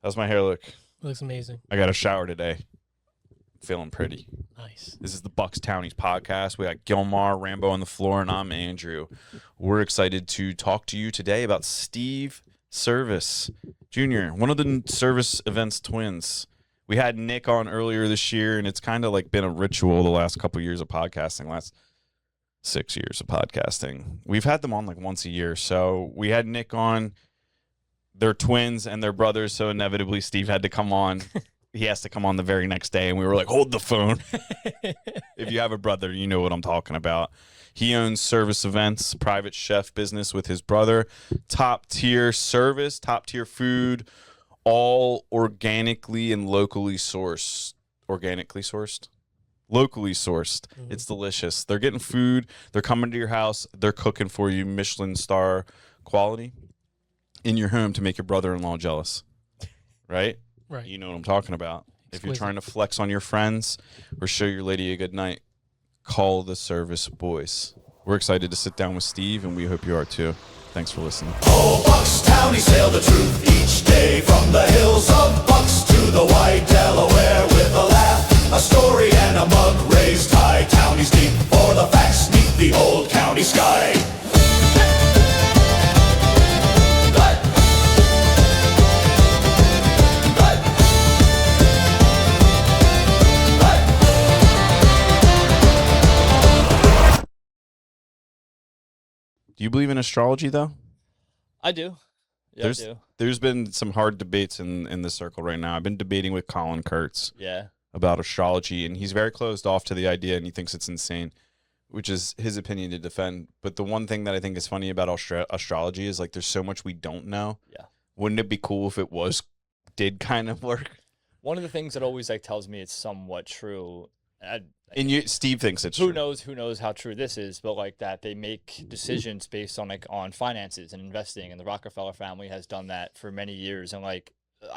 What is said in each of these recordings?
How's my hair look? Looks amazing. I got a shower today. Feeling pretty. Nice. This is the Bucks Townies Podcast. We got Gilmar, Rambo on the floor, and I'm Andrew. We're excited to talk to you today about Steve Servis Jr., one of the Servis Events twins. We had Nic on earlier this year, and it's kind of like been a ritual the last couple years of podcasting, last 6 years of podcasting. We've had them on like once a year. So we had Nic on. They're twins and they're brothers, so inevitably Steve had to come on. He has to come on the very next day, and we were like, hold the phone. If you have a brother, you know what I'm talking about. He owns Servis Events, private chef business with his brother. Top-tier service, top-tier food, all organically and locally sourced. Organically sourced? Locally sourced. Mm-hmm. It's delicious. They're getting food. They're coming to your house. They're cooking for you, Michelin star quality, in your home to make your brother-in-law jealous. Right? Right. You know what I'm talking about. Exquisite. If you're trying to flex on your friends or show your lady a good night, call the Servis boys. We're excited to sit down with Steve, and we hope you are too. Thanks for listening. Oh, Bucks Townies sail the truth each day from the hills of Bucks to the wide Delaware with a laugh, a story, and a mug raised high. Townies deep for the facts neath the old county sky. Do you believe in astrology, though? I do. Yeah, I do. There's been some hard debates in the circle right now. I've been debating with Colin Kurtz about astrology, and he's very closed off to the idea, and he thinks it's insane, which is his opinion to defend. But the one thing that I think is funny about astrology is, like, there's so much we don't know. Yeah. Wouldn't it be cool if it did kind of work? One of the things that always tells me it's somewhat true. Steve thinks it's true. Who knows how true this is, but that they make decisions based on finances and investing, and the Rockefeller family has done that for many years. And I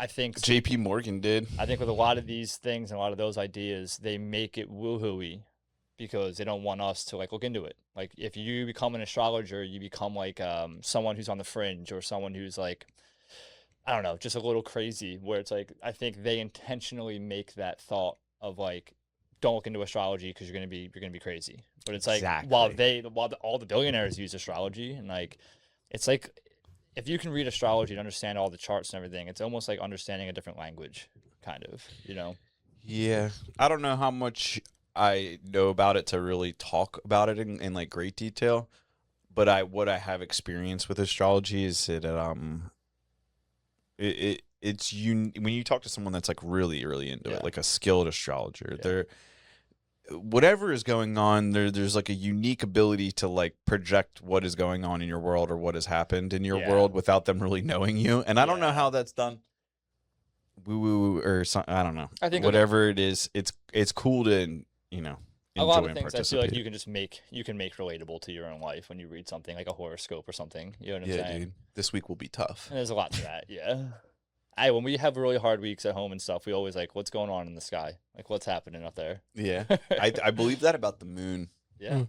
think JP Morgan did. I think with a lot of these things and a lot of those ideas, they make it woohooey because they don't want us to look into it. Like, if you become an astrologer, you become someone who's on the fringe, or someone who's I don't know, just a little crazy, where it's I think they intentionally make that thought of don't look into astrology because you're gonna be crazy. But it's exactly. while all the billionaires use astrology, and it's if you can read astrology and understand all the charts and everything, it's almost like understanding a different language, kind of, Yeah, I don't know how much I know about it to really talk about it in great detail, but what I have experienced with astrology is when you talk to someone that's really into it, like a skilled astrologer, whatever is going on, there's a unique ability to project what is going on in your world or what has happened in your world without them really knowing you. And I don't know how that's done. Woo or something. I don't know. I think whatever it is, it's cool to enjoy a lot of things I feel like you can make relatable to your own life when you read something like a horoscope or something. You know what I'm saying? Dude. This week will be tough. And there's a lot to that. Yeah. When we have really hard weeks at home and stuff, we always what's going on in the sky? What's happening up there? Yeah. I believe that about the moon. Yeah.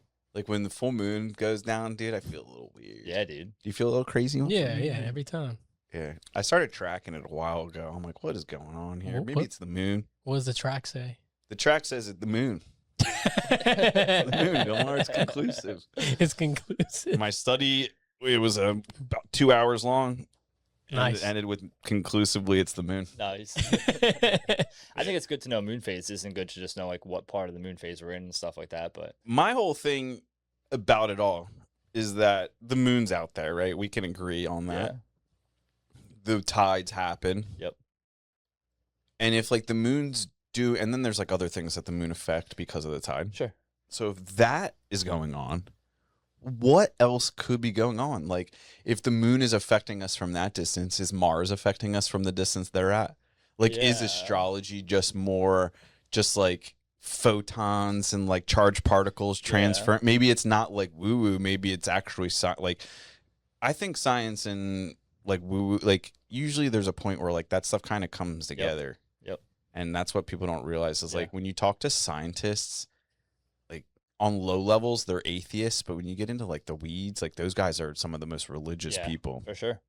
When the full moon goes down, dude, I feel a little weird. Yeah, dude. Do you feel a little crazy? Yeah, every time. Yeah. I started tracking it a while ago. I'm like, what is going on here? Maybe it's the moon. What does the track say? The track says it's the moon. The moon, Gilmar. It's conclusive. It's conclusive. My study, it was about 2 hours long. Nice. And it ended with conclusively it's the moon. Nice. I think it's good to know moon phases and good to just know what part of the moon phase we're in and stuff like that. But my whole thing about it all is that the moon's out there, right? We can agree on that. Yeah. The tides happen. Yep. And if the moons do, and then there's other things that the moon affect because of the tide. Sure. So if that is going on, what else could be going on? If the moon is affecting us from that distance, is Mars affecting us from the distance they're at? Is astrology just more photons and charged particles transfer? Yeah. Maybe it's not woo-woo. Maybe it's actually I think science and woo-woo, usually there's a point where that stuff kind of comes together. Yep. And that's what people don't realize is when you talk to scientists, on low levels, they're atheists, but when you get into the weeds, those guys are some of the most religious people. For sure.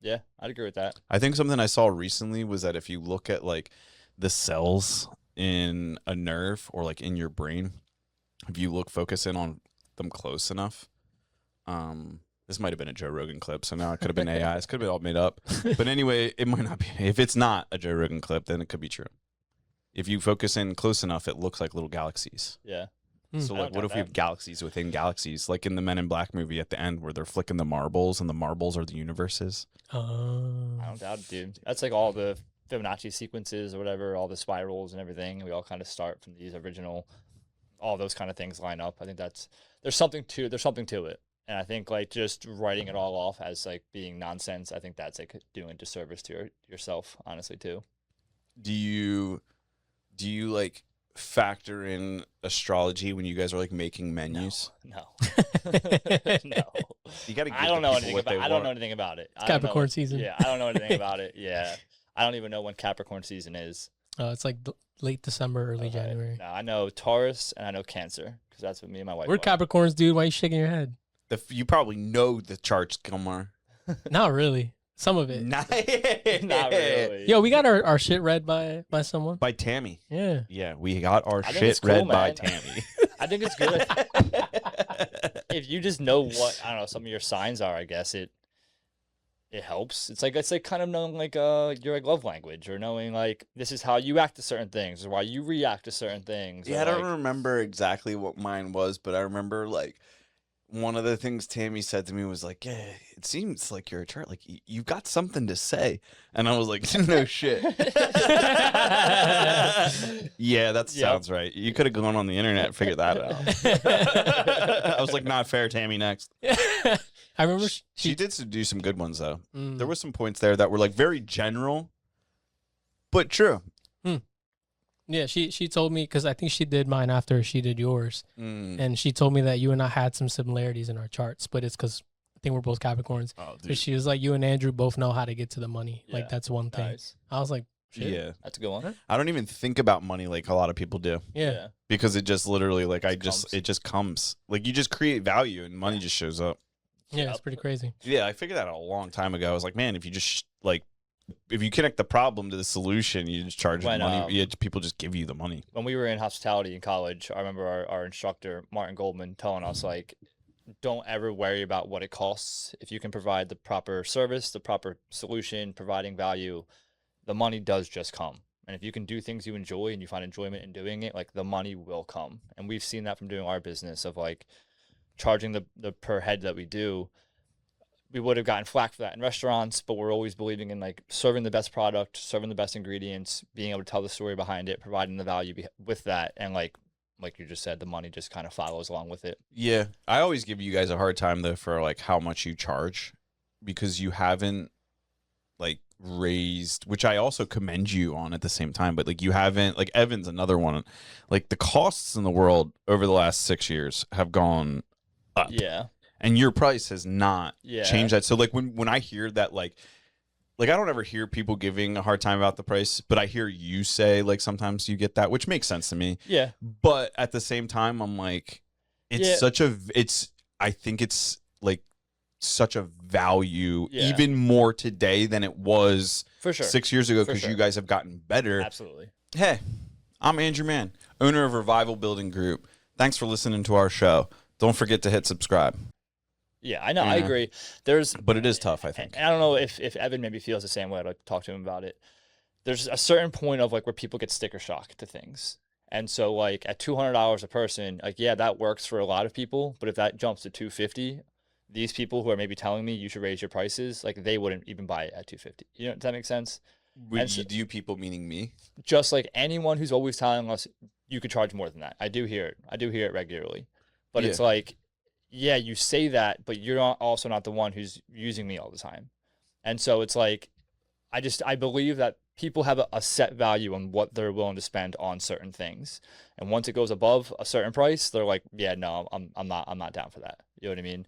Yeah, I'd agree with that. I think something I saw recently was that if you look at like the cells in a nerve or like in your brain, if you focus in on them close enough, this might have been a Joe Rogan clip, so now it could have been AI. This could have been all made up. But anyway, it might not be. If it's not a Joe Rogan clip, then it could be true. If you focus in close enough, it looks like little galaxies. Yeah. So I like, don't what if doubt we have that. galaxies within galaxies, like in the Men in Black movie at the end, where they're flicking the marbles, and the marbles are the universes? I don't doubt it, dude. That's like all the Fibonacci sequences or whatever, all the spirals and everything. We all kind of start from these original, all those kind of things line up. I think there's something to it. And I think like just writing it all off as like being nonsense, I think that's like doing a disservice to yourself, honestly, too. Do you like factor in astrology when you guys are like making menus? No. You got to. I don't know anything about. I don't know anything about it. It's Capricorn season. Yeah, I don't know anything about it. Yeah, I don't even know when Capricorn season is. It's like late December, early Okay. January. No, I know Taurus and I know Cancer because that's what me and my wife. We're are. Capricorns, dude. Why are you shaking your head? You probably know the charts, Gilmar. Not really. Some of it. Not really. Yo, we got our shit read by someone. By Tammy. Yeah. Yeah, we got our I think shit it's cool, read by man. Tammy. I think it's good if you just know what I don't know some of your signs are. I guess it helps. It's like kind of knowing like your like love language or knowing like this is how you act to certain things or why you react to certain things. Yeah, or, I don't like, remember exactly what mine was, but I remember like one of the things Tammy said to me was like, "Yeah, it seems like you're a chart. Like you've got something to say," and I was like, "No shit." Yeah, that sounds right. You could have gone on the internet and figured that out. I was like, "Not fair, Tammy." Next, I remember she did do some good ones though. Mm. There were some points there that were like very general, but true. Yeah, she told me because I think she did mine after she did yours, Mm. and she told me that you and I had some similarities in our charts, but it's because I think we're both Capricorns. Oh, But she was like, you and Andrew both know how to get to the money. Yeah, Like that's one thing. nice. I was like, shit. Yeah, That's a good one. I don't even think about money like a lot of people do. Yeah. Because it just literally like it comes. just comes. Like you just create value and money just shows up. Yeah, it's pretty crazy. Yeah, I figured that out a long time ago. I was like, man, if you just if you connect the problem to the solution, you just charge When, money. People just give you the money. When we were in hospitality in college, I remember our instructor, Martin Goldman, telling us, like, don't ever worry about what it costs. If you can provide the proper service, the proper solution, providing value, the money does just come. And if you can do things you enjoy and you find enjoyment in doing it, like, the money will come. And we've seen that from doing our business of, like, charging the per head that we do. We would have gotten flack for that in restaurants, but we're always believing in like serving the best product, serving the best ingredients, being able to tell the story behind it, providing the value with that, and like you just said, the money just kind of follows along with it. Yeah, I always give you guys a hard time though for like how much you charge, because you haven't like raised, which I also commend you on at the same time, but like you haven't, like Evan's another one, like the costs in the world over the last 6 years have gone up. Yeah. And your price has not Yeah. changed that. So like when I hear that, like I don't ever hear people giving a hard time about the price, but I hear you say like sometimes you get that, which makes sense to me. Yeah. But at the same time, I'm like, it's I think it's like such a value Yeah. even more today than it was For sure. 6 years ago, For because sure. you guys have gotten better. Absolutely. Hey, I'm Andrew Mann, owner of Revival Building Group. Thanks for listening to our show. Don't forget to hit subscribe. Yeah, I know. I Yeah. agree. But it is tough, I think. And I don't know if Evan maybe feels the same way. I'd like to talk to him about it. There's a certain point of like where people get sticker shock to things. And so like at $200 a person, like, yeah, that works for a lot of people. But if that jumps to $250, these people who are maybe telling me you should raise your prices, like they wouldn't even buy it at $250. You know, does that make sense? And You people meaning me? Just like anyone who's always telling us you could charge more than that. I do hear it. I do hear it regularly. But it's like, yeah, you say that, but you're also not the one who's using me all the time. And so it's like, I believe that people have a set value on what they're willing to spend on certain things. And once it goes above a certain price, they're like, yeah, no, I'm not down for that. You know what I mean?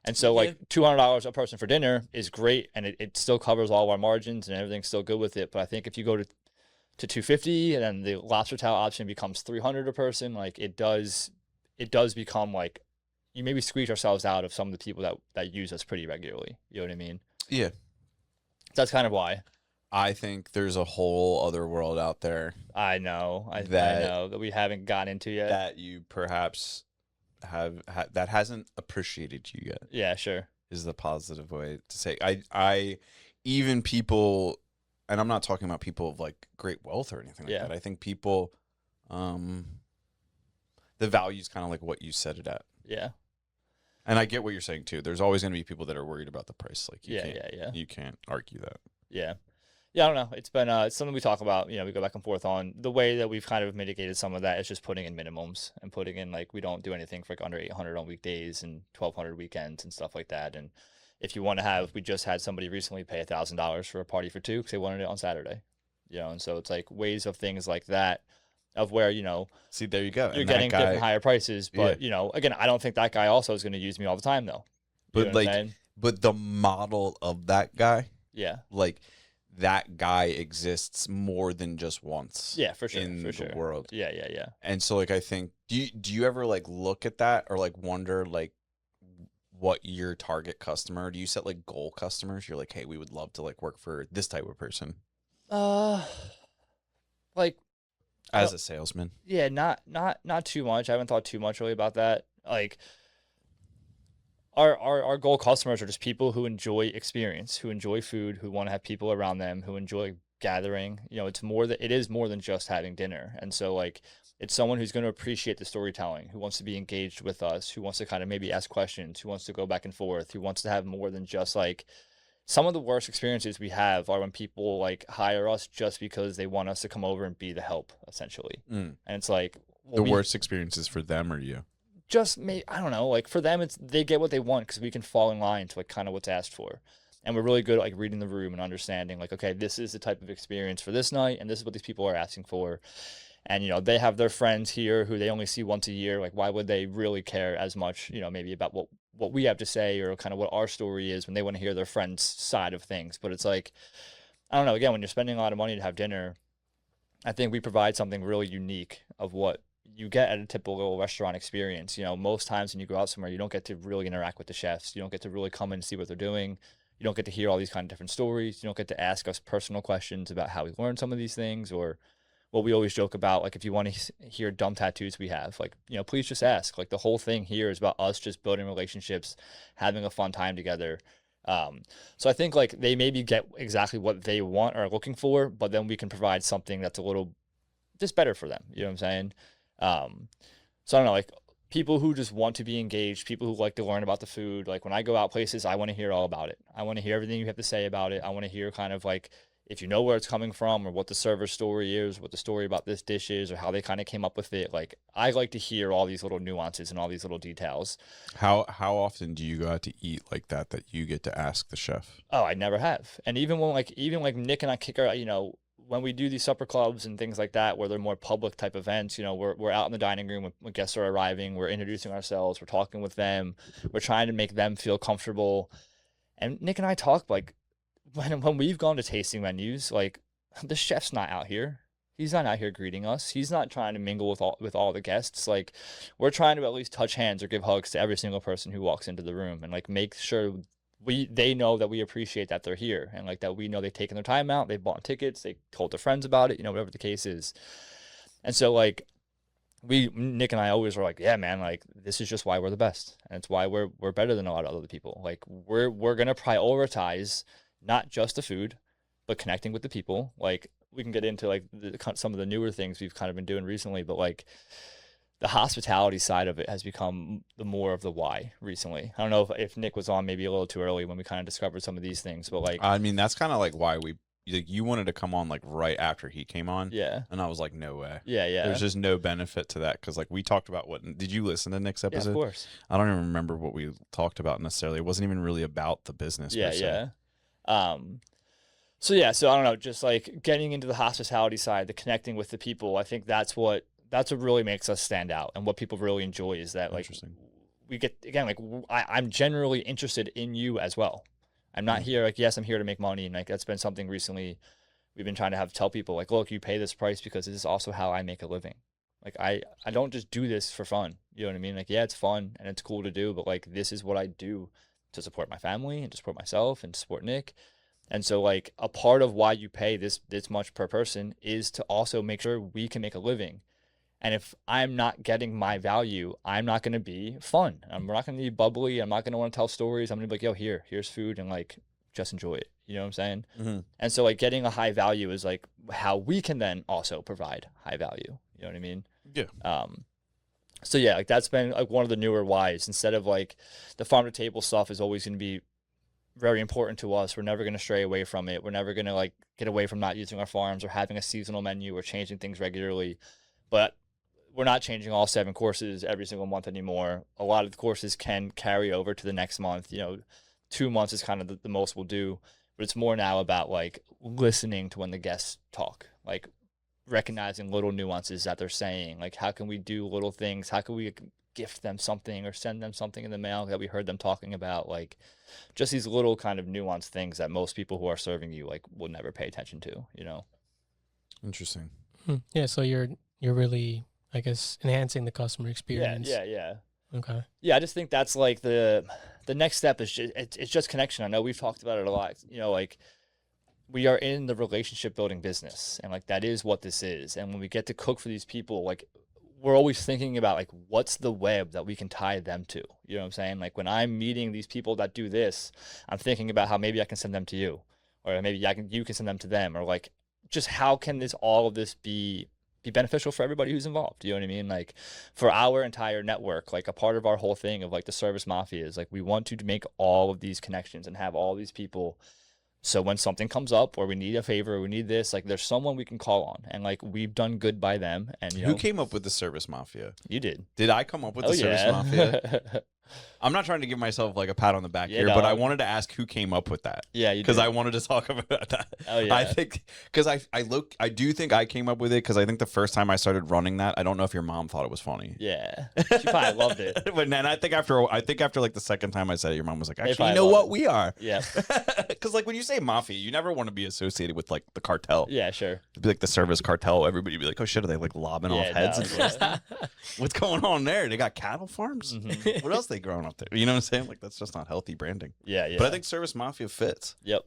And so like $200 a person for dinner is great. And it still covers all of our margins and everything's still good with it. But I think if you go to $250 and then the lobster tail option becomes $300 a person, like it does become like, you maybe squeeze ourselves out of some of the people that use us pretty regularly. You know what I mean? Yeah. That's kind of why. I think there's a whole other world out there I know. I That- know that we haven't gotten into yet. that you perhaps that hasn't appreciated you yet. Yeah, sure. Is the positive way to say. I even people, and I'm not talking about people of like great wealth or anything like Yeah. that. I think people, the value is kind of like what you set it at. Yeah. And I get what you're saying too. There's always going to be people that are worried about the price. Like you Yeah, can't, yeah. you can't argue that. Yeah. Yeah, I don't know. It's been it's something we talk about, we go back and forth on. The way that we've kind of mitigated some of that is just putting in minimums and putting in like we don't do anything for like under 800 on weekdays and 1,200 weekends and stuff like that. And if you want to have, we just had somebody recently pay $1,000 for a party for two because they wanted it on Saturday, and so it's like ways of things like that of where, See, there you go. you're And getting that guy, different higher prices. But, again, I don't think that guy also is going to use me all the time though. You know but what I'm like, saying? but the model of that guy, Yeah. like that guy exists more than just once. Yeah, for sure. in for the sure. world. Yeah, yeah, yeah. And so like I think do you ever like look at that or like wonder like what your target customer, do you set like goal customers? You're like, hey, we would love to like work for this type of person Like, as a salesman. yeah, not too much. I haven't thought too much really about that. Like, our goal customers are just people who enjoy experience, who enjoy food, who want to have people around them, who enjoy gathering. It is more than just having dinner. And so like it's someone who's going to appreciate the storytelling, who wants to be engaged with us, who wants to kind of maybe ask questions, who wants to go back and forth, who wants to have more than just like some of the worst experiences we have are when people like hire us just because they want us to come over and be the help essentially. And it's like, The worst experiences for them or you? just I don't know, like for them it's they get what they want because we can fall in line to like kind of what's asked for, and we're really good at like reading the room and understanding like, okay, this is the type of experience for this night and this is what these people are asking for. And they have their friends here who they only see once a year. Like, why would they really care as much maybe about what we have to say or kind of what our story is when they want to hear their friend's side of things? But it's like, I don't know, again, when you're spending a lot of money to have dinner, I think we provide something really unique of what you get at a typical restaurant experience. Most times when you go out somewhere, you don't get to really interact with the chefs. You don't get to really come in and see what they're doing. You don't get to hear all these kind of different stories. You don't get to ask us personal questions about how we learned some of these things, or what we always joke about. Like, if you want to hear dumb tattoos we have, like, please just ask. Like, the whole thing here is about us just building relationships, having a fun time together. So I think like they maybe get exactly what they want or are looking for, but then we can provide something that's a little just better for them. You know what I'm saying? So I don't know, like people who just want to be engaged, people who like to learn about the food. Like when I go out places, I want to hear all about it. I want to hear everything you have to say about it. I want to hear kind of like if you know where it's coming from or what the server's story is, what the story about this dish is, or how they kind of came up with it. Like I like to hear all these little nuances and all these little details. How often do you go out to eat like that you get to ask the chef? Oh, I never have. And even when Nic and I kick our, when we do these supper clubs and things like that, where they're more public type events, we're out in the dining room when guests are arriving, we're introducing ourselves, we're talking with them, we're trying to make them feel comfortable. And Nic and I talk like when we've gone to tasting menus, like the chef's not out here. He's not out here greeting us. He's not trying to mingle with all the guests. Like we're trying to at least touch hands or give hugs to every single person who walks into the room and like make sure they know that we appreciate that they're here and like that we know they've taken their time out, they bought tickets, they told their friends about it, whatever the case is. And so like Nic and I always were like, yeah, man, like this is just why we're the best. And it's why we're better than a lot of other people. Like we're going to prioritize not just the food, but connecting with the people. Like we can get into like some of the newer things we've kind of been doing recently, but like the hospitality side of it has become the more of the why recently. I don't know if Nic was on maybe a little too early when we kind of discovered some of these things, but like, I mean, that's kind of like why you wanted to come on like right after he came on. yeah. And I was like, no way. Yeah. Yeah. There's just no benefit to that. Cause like we talked about did you listen to Nic's episode? Yeah, of course. I don't even remember what we talked about necessarily. It wasn't even really about the business. Yeah. per se. Yeah. So I don't know, just like getting into the hospitality side, the connecting with the people. I think that's what really makes us stand out, and what people really enjoy is that like we get, again, like I'm generally interested in you as well. I'm not here like, yes, I'm here to make money, and like that's been something recently we've been trying to tell people like, look, you pay this price because this is also how I make a living. Like I don't just do this for fun. You know what I mean? Like, yeah, it's fun and it's cool to do, but like this is what I do to support my family and to support myself and to support Nic. And so like a part of why you pay this much per person is to also make sure we can make a living. And if I'm not getting my value, I'm not going to be fun. I'm not going to be bubbly. I'm not going to want to tell stories. I'm going to be like, yo, here's food, and like, just enjoy it. You know what I'm saying? Mm-hmm. And so like getting a high value is like how we can then also provide high value. You know what I mean? Yeah. So yeah, like that's been like one of the newer whys. Instead of like the farm to table stuff is always going to be very important to us. We're never going to stray away from it. We're never going to like get away from not using our farms or having a seasonal menu or changing things regularly. But we're not changing all 7 courses every single month anymore. A lot of the courses can carry over to the next month. You know, 2 months is kind of the most we'll do. But it's more now about like listening to when the guests talk, like recognizing little nuances that they're saying. Like, how can we do little things? How can we gift them something or send them something in the mail that we heard them talking about? Like, just these little kind of nuanced things that most people who are serving you like will never pay attention to, you know? Interesting. Yeah. So you're really, I guess, enhancing the customer experience. Yeah. Okay. Yeah, I just think that's like the next step is just it's just connection. I know we've talked about it a lot. You know, like we are in the relationship building business, and like that is what this is. And when we get to cook for these people, like we're always thinking about like what's the web that we can tie them to. You know what I'm saying? Like when I'm meeting these people that do this, I'm thinking about how maybe I can send them to you, or maybe you can send them to them, or like just how can all of this be beneficial for everybody who's involved. You know what I mean? Like for our entire network, like a part of our whole thing of like the Servis Mafia is like we want to make all of these connections and have all these people. So when something comes up or we need a favor, or we need this, like there's someone we can call on, and like we've done good by them. And you know, Who came up with the Servis Mafia? You did. Did I come up with the Servis Mafia? I'm not trying to give myself like a pat on the back here, but I wanted to ask who came up with that. Yeah, because I wanted to talk about that. Oh yeah. I think because I do think I came up with it because I think the first time I started running that, I don't know if your mom thought it was funny. Yeah, she probably loved it. But then I think after like the second time I said it, your mom was like, actually, you know loved what, it. we are. Yeah. Because like when you say mafia, you never want to be associated with like the cartel. Yeah, sure. It'd be like the Servis cartel. Everybody would be like, oh shit, are they like lobbing off heads? No, and what's going on there? They got cattle farms? Mhm. What else they growing up there? You know what I'm saying? Like that's just not healthy branding. Yeah. But I think Servis Mafia fits. Yep.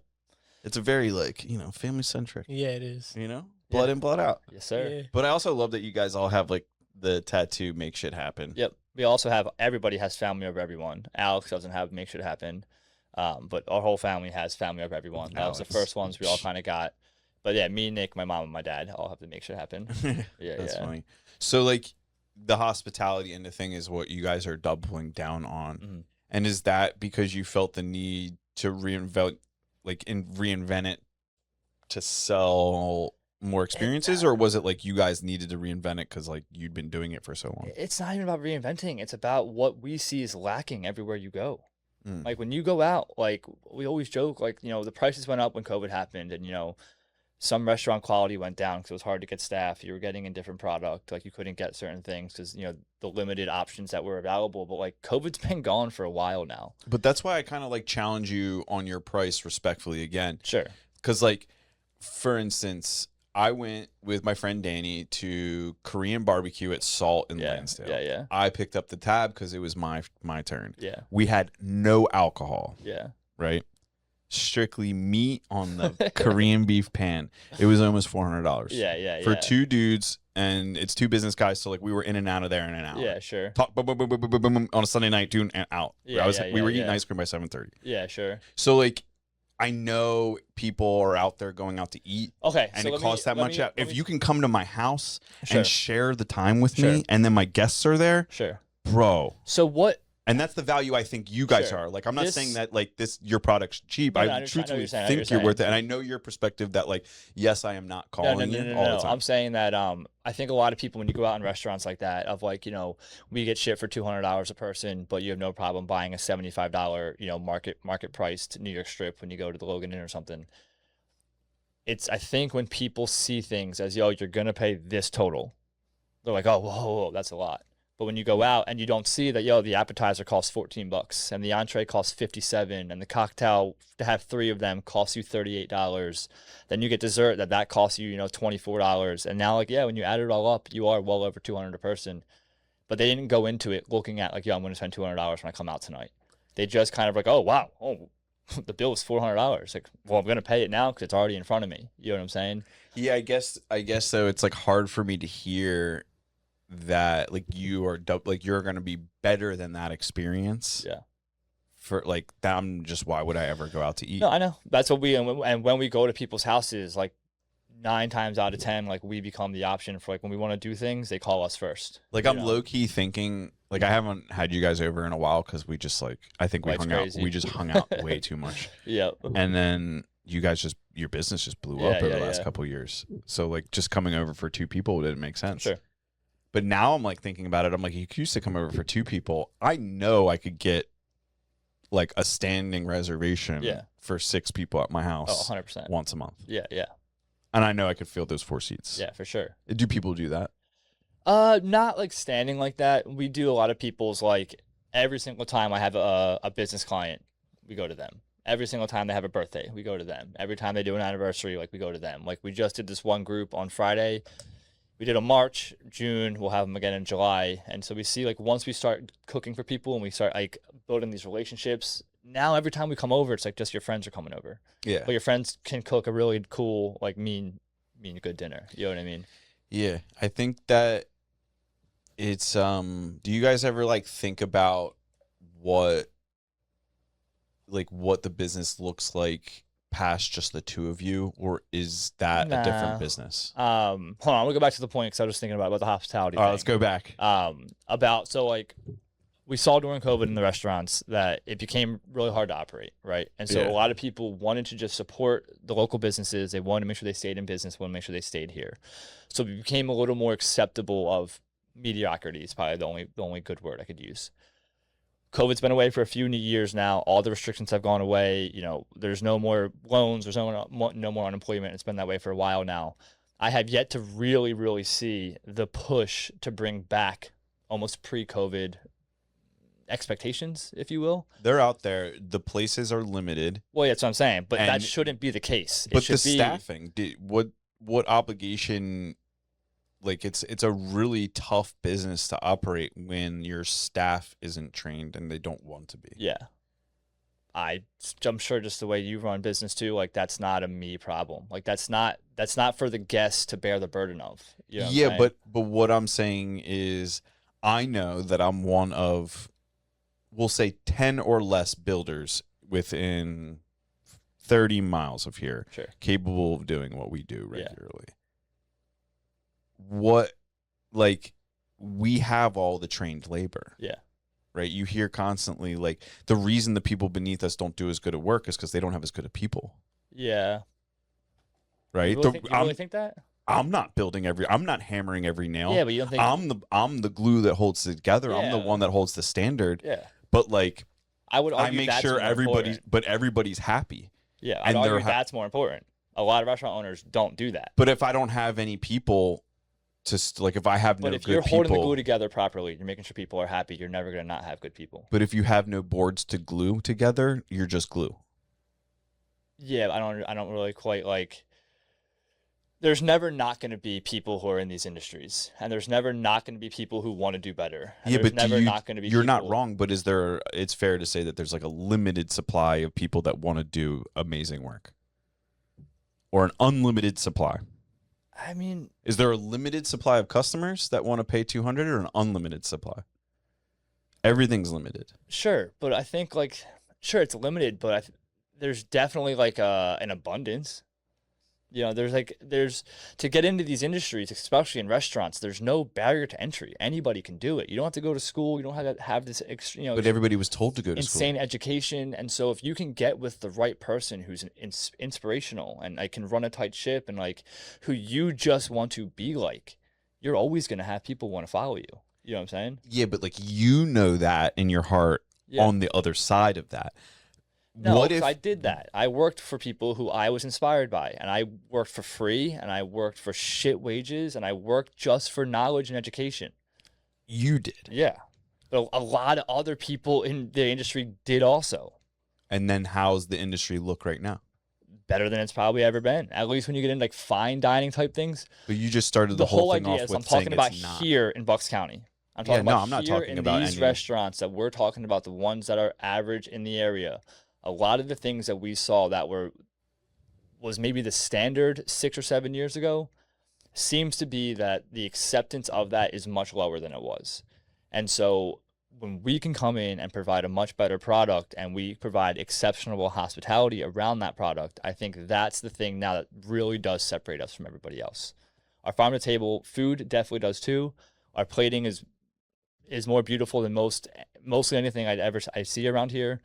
It's a very like, family centric. Yeah, it is. Blood in, blood out. Yes, sir. Yeah. But I also love that you guys all have like the tattoo make shit happen. Yep. We also have everybody has family over everyone. Alex doesn't have make shit happen. But our whole family has family over everyone. That was the first ones we all kind of got. But yeah, me, Nick, my mom, and my dad all have to make shit happen. Yeah, That's funny. So like the hospitality end of thing is what you guys are doubling down on. Mhm. And is that because you felt the need to reinvent it to sell more experiences, or was it like you guys needed to reinvent it because like you'd been doing it for so long? It's not even about reinventing. It's about what we see is lacking everywhere you go. Mm. Like when you go out, like we always joke, like, the prices went up when COVID happened, and, some restaurant quality went down because it was hard to get staff. You were getting a different product. Like you couldn't get certain things because, the limited options that were available. But like COVID's been gone for a while now. But that's why I kind of like challenge you on your price respectfully again. Sure. Because like, for instance, I went with my friend Danny to Korean barbecue at Salt in Lansdale. Yeah. I picked up the tab because it was my turn. Yeah. We had no alcohol. Yeah. Right? Strictly meat on the Korean beef pan. It was almost $400. Yeah. For 2 dudes, and it's 2 business guys, so like we were in and out of there in an hour. Yeah, sure. Talk boom, boom, boom, boom, boom, boom, boom, on a Sunday night, doing and out. Yeah, we were eating yeah. ice cream by 7:30. Yeah, sure. So like, I know people are out there going out to eat. Okay. And so it costs that much. If you can come to my house Sure. and share the time with Sure. me, and then my guests are there, Sure. bro. So what? And that's the value I think you guys Sure. are. Like, I'm not This- saying that like your product's cheap. No, no, I I understand what truthfully you're saying, I know think what you're you're worth it. And I know your perspective that like, yes, I am not calling you all the time. I'm saying that I think a lot of people when you go out in restaurants like that of like, we get shit for $200 a person, but you have no problem buying a $75, market priced New York strip when you go to the Logan Inn or something. I think when people see things as, you're going to pay this total, they're like, oh, whoa, that's a lot. But when you go out and you don't see that, the appetizer costs $14 and the entree costs $57 and the cocktail to have 3 of them costs you $38, then you get dessert that costs you, $24. And now like, when you add it all up, you are well over $200 a person. But they didn't go into it looking at like, I'm going to spend $200 when I come out tonight. They just kind of like, oh, wow. Oh, the bill was $400. Like, well, I'm gonna pay it now because it's already in front of me. You know what I'm saying? Yeah, I guess so. It's like hard for me to hear that like you're going to be better than that experience. Yeah. For like that, I'm just, why would I ever go out to eat? No, I know. That's what and when we go to people's houses, like 9 times out of 10, like we become the option for like when we want to do things, they call us first. Like I'm low key thinking, like I haven't had you guys over in a while because we just like, I think we Life's hung out. crazy. We just hung out way too much. Yeah. And then you guys your business just blew up over the last couple of years. So like just coming over for 2 people didn't make sense. Sure. But now I'm like thinking about it. I'm like, you used to come over for 2 people. I know I could get like a standing reservation for 6 people at my house. 100%. Once a month. Yeah. And I know I could fill those 4 seats. Yeah, for sure. Do people do that? Not like standing like that. We do a lot of people's, like every single time I have a business client, we go to them. Every single time they have a birthday, we go to them. Every time they do an anniversary, like we go to them. Like we just did this one group on Friday. We did a March, June, we'll have them again in July. And so we see like once we start cooking for people and we start like building these relationships, now every time we come over, it's like just your friends are coming over. Yeah. But your friends can cook a really cool, like mean good dinner. You know what I mean? Yeah. I think that it's do you guys ever like think about what the business looks like past just the 2 of you, or is that a different business? Hold on, we'll go back to the point because I was just thinking about the hospitality All right, thing. let's go back. Like we saw during COVID in the restaurants that it became really hard to operate, right? And so a lot of people wanted to just support the local businesses. They wanted to make sure they stayed in business, wanted to make sure they stayed here. So it became a little more acceptable of mediocrity is probably the only good word I could use. COVID's been away for a few years now. All the restrictions have gone away. You know, there's no more loans. There's no more unemployment. It's been that way for a while now. I have yet to really, really see the push to bring back almost pre-COVID expectations, if you will. They're out there. The places are limited. Well, yeah, that's what I'm saying. But that And- shouldn't be the case. But the staffing, what obligation? Like it's a really tough business to operate when your staff isn't trained and they don't want to be. Yeah. I'm sure just the way you run business too, like that's not a me problem. Like that's not for the guests to bear the burden of. You know what I'm saying? but what I'm saying is I know that I'm one of, we'll say 10 or less builders within 30 miles of here, Sure. capable of doing what we do Yeah. regularly. We have all the trained labor. Yeah. Right? You hear constantly, like, the reason the people beneath us don't do as good at work is because they don't have as good at people. Yeah. Right? You really think that? I'm not I'm not hammering every nail. Yeah, but you don't think I'm the glue that holds it together. I'm the Yeah. one that holds the standard. Yeah. But like I would I argue make that's sure more important. everybody's happy. Yeah, and I'd they're argue that's more important. A lot of restaurant owners don't do that. But if I don't have any people if I have But no if good you're holding the people, glue together properly, you're making sure people are happy, you're never going to not have good people. but if you have no boards to glue together, you're just glue. Yeah, I don't really quite like. There's never not going to be people who are in these industries, and there's never not going to be people who want to do better. And Yeah, there's but never not going to be. you're not people- wrong, but it's fair to say that there's like a limited supply of people that want to do amazing work, or an unlimited supply. I mean, Is there a limited supply of customers that want to pay 200 or an unlimited supply? Everything's limited. sure, but I think sure it's limited, but there's definitely like an abundance. You know, there's to get into these industries, especially in restaurants. There's no barrier to entry. Anybody can do it. You don't have to go to school. You don't have to have this, But everybody was told to go to insane school. education. And so if you can get with the right person who's inspirational and like can run a tight ship and like who you just want to be like, you're always going to have people want to follow you. You know what I'm saying? Yeah, but like you know that in your heart Yeah. on the other side of that. No, What 'cause if I did that? I worked for people who I was inspired by, and I worked for free, and I worked for shit wages, and I worked just for knowledge and education. you did? Yeah. But a lot of other people in the industry did also. And then how's the industry look right now? Better than it's probably ever been. At least when you get into like fine dining type things. But you just started The whole thing idea off is with I'm talking saying about it's not. here in Bucks County. I'm Yeah, talking no, about I'm not here talking in about these any- restaurants that we're talking about, the ones that are average in the area. a lot of the things that we saw that was maybe the standard 6 or 7 years ago seems to be that the acceptance of that is much lower than it was. And so when we can come in and provide a much better product and we provide exceptional hospitality around that product, I think that's the thing now that really does separate us from everybody else. Our farm to table food definitely does too. Our plating is more beautiful than mostly anything I see around here.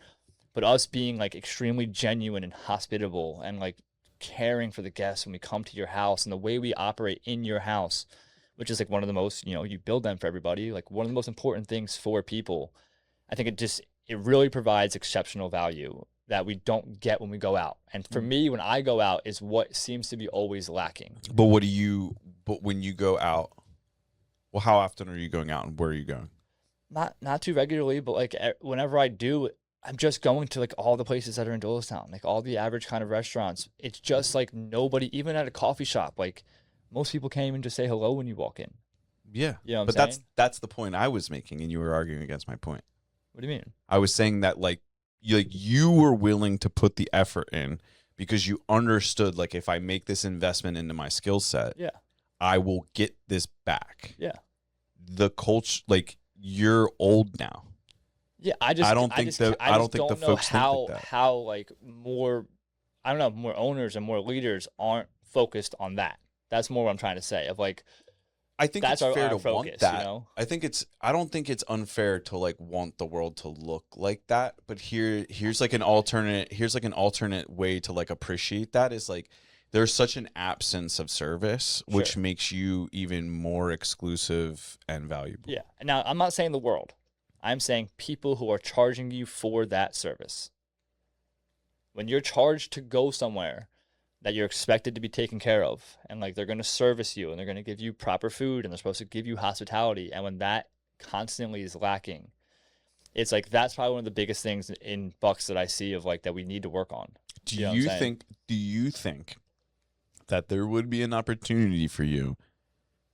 But us being like extremely genuine and hospitable and like caring for the guests when we come to your house and the way we operate in your house, which is like one of the most, you build them for everybody, like one of the most important things for people. I think it really provides exceptional value that we don't get when we go out. And for me, when I go out is what seems to be always lacking. But when you go out, well, how often are you going out and where are you going? Not too regularly, but like whenever I do, I'm just going to like all the places that are in Doylestown, like all the average kind of restaurants. It's just like nobody, even at a coffee shop, like most people can't even just say hello when you walk in. Yeah. You know what but I'm saying? that's the point I was making, and you were arguing against my point. What do you mean? I was saying that you were willing to put the effort in because you understood, like, if I make this investment into my skill set, Yeah. I will get this back. Yeah. The culture, like, you're old now. Yeah, I don't think the folks think like that. How like more owners and more leaders aren't focused on that. That's more what I'm trying to say. Of like, I think that's it's fair to focus, want that. I don't think it's unfair to like want the world to look like that. But here's like an alternate way to like appreciate that is like there's such an absence of service, which makes you even more exclusive and valuable. Yeah. Now I'm not saying the world. I'm saying people who are charging you for that service. When you're charged to go somewhere that you're expected to be taken care of, and like they're going to service you and they're going to give you proper food and they're supposed to give you hospitality, and when that constantly is lacking, it's like that's probably one of the biggest things in Bucks that I see of like that we need to work on. Do you think that there would be an opportunity for you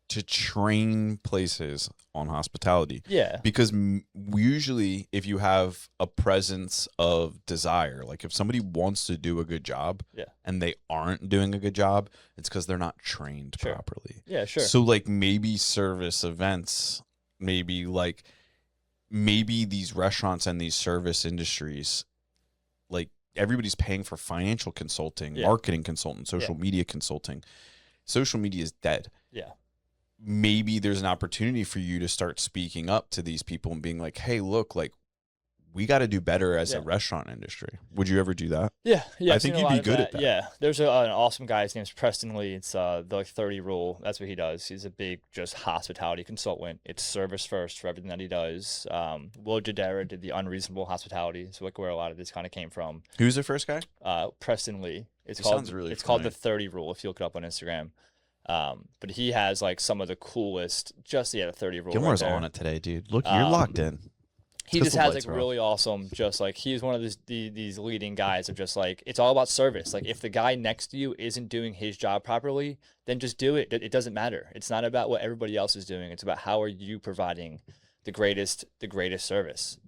to train places on hospitality? Yeah. Because usually if you have a presence of desire, like if somebody wants to do a good job and they aren't doing a good job, it's because they're not trained properly. Yeah, sure. So like maybe Servis Events, maybe these restaurants and these service industries, like everybody's paying for financial consulting, marketing consulting, social media consulting. Social media is dead. Yeah. Maybe there's an opportunity for you to start speaking up to these people and being like, hey, look, like we got to do better as a restaurant industry. Would you ever do that? Yeah. I think you'd be good at that. Yeah. There's an awesome guy. His name's Preston Lee. It's the like 30 rule. That's what he does. He's a big just hospitality consultant. It's service first for everything that he does. Will Jadera did the unreasonable hospitality. So like where a lot of this kind of came from. Who's the first guy? Preston Lee. It's called the 30 rule if you look it up on Instagram. But he has like some of the coolest, the 30 rule. Gilmore's on it today, dude. Look, you're locked in. He just has like really awesome, just like he's one of these leading guys of just like, it's all about service. Like if the guy next to you isn't doing his job properly, then just do it. It doesn't matter. It's not about what everybody else is doing. It's about how are you providing the greatest service.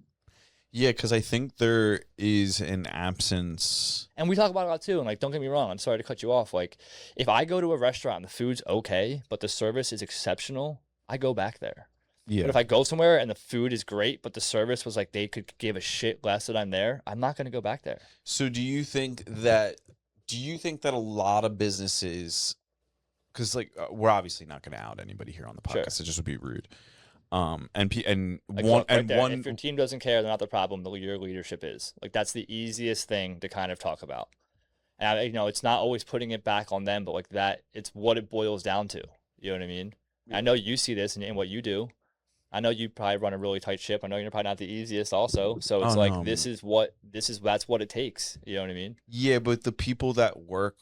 Yeah, because I think there is an absence. And we talk about it a lot too. And like, don't get me wrong, I'm sorry to cut you off. Like if I go to a restaurant and the food's okay, but the service is exceptional, I go back there. Yeah. But if I go somewhere and the food is great, but the service was like they could give a shit less that I'm there, I'm not going to go back there. So do you think that a lot of businesses, because like we're obviously not going to out anybody here on the podcast, it just would be rude. If your team doesn't care, they're not the problem. Your leadership is like that's the easiest thing to kind of talk about. And it's not always putting it back on them, but like that, it's what it boils down to. You know what I mean? Yeah. I know you see this in what you do. I know you probably run a really tight ship. I know you're probably not the easiest also. So it's that's what it takes. You know what I mean? Yeah, but the people that work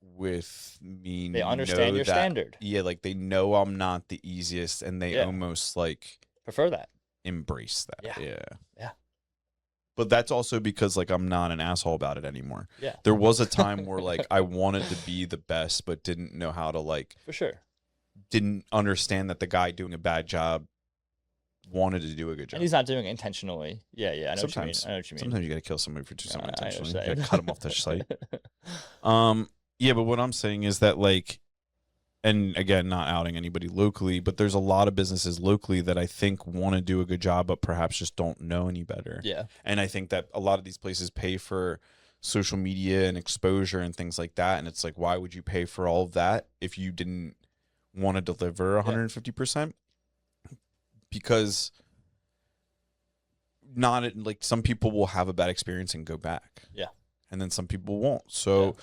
with me, they understand your standard. Yeah, like they know I'm not the easiest and they almost like prefer that. Embrace that. Yeah. But that's also because like I'm not an asshole about it anymore. Yeah. There was a time where like I wanted to be the best but didn't know how to like for sure. Didn't understand that the guy doing a bad job wanted to do a good job. And he's not doing it intentionally. Yeah, I know what you mean. Sometimes. I know what you mean. Sometimes you got to kill somebody for doing something I intentionally. You understand. got to cut them off the site. Yeah, but what I'm saying is that, like, and again, not outing anybody locally, but there's a lot of businesses locally that I think want to do a good job, but perhaps just don't know any better. Yeah. And I think that a lot of these places pay for social media and exposure and things like that. And it's like, why would you pay for all of that if you didn't want to deliver 150%? Because not like some people will have a bad experience and go back. Yeah. And then some people won't. So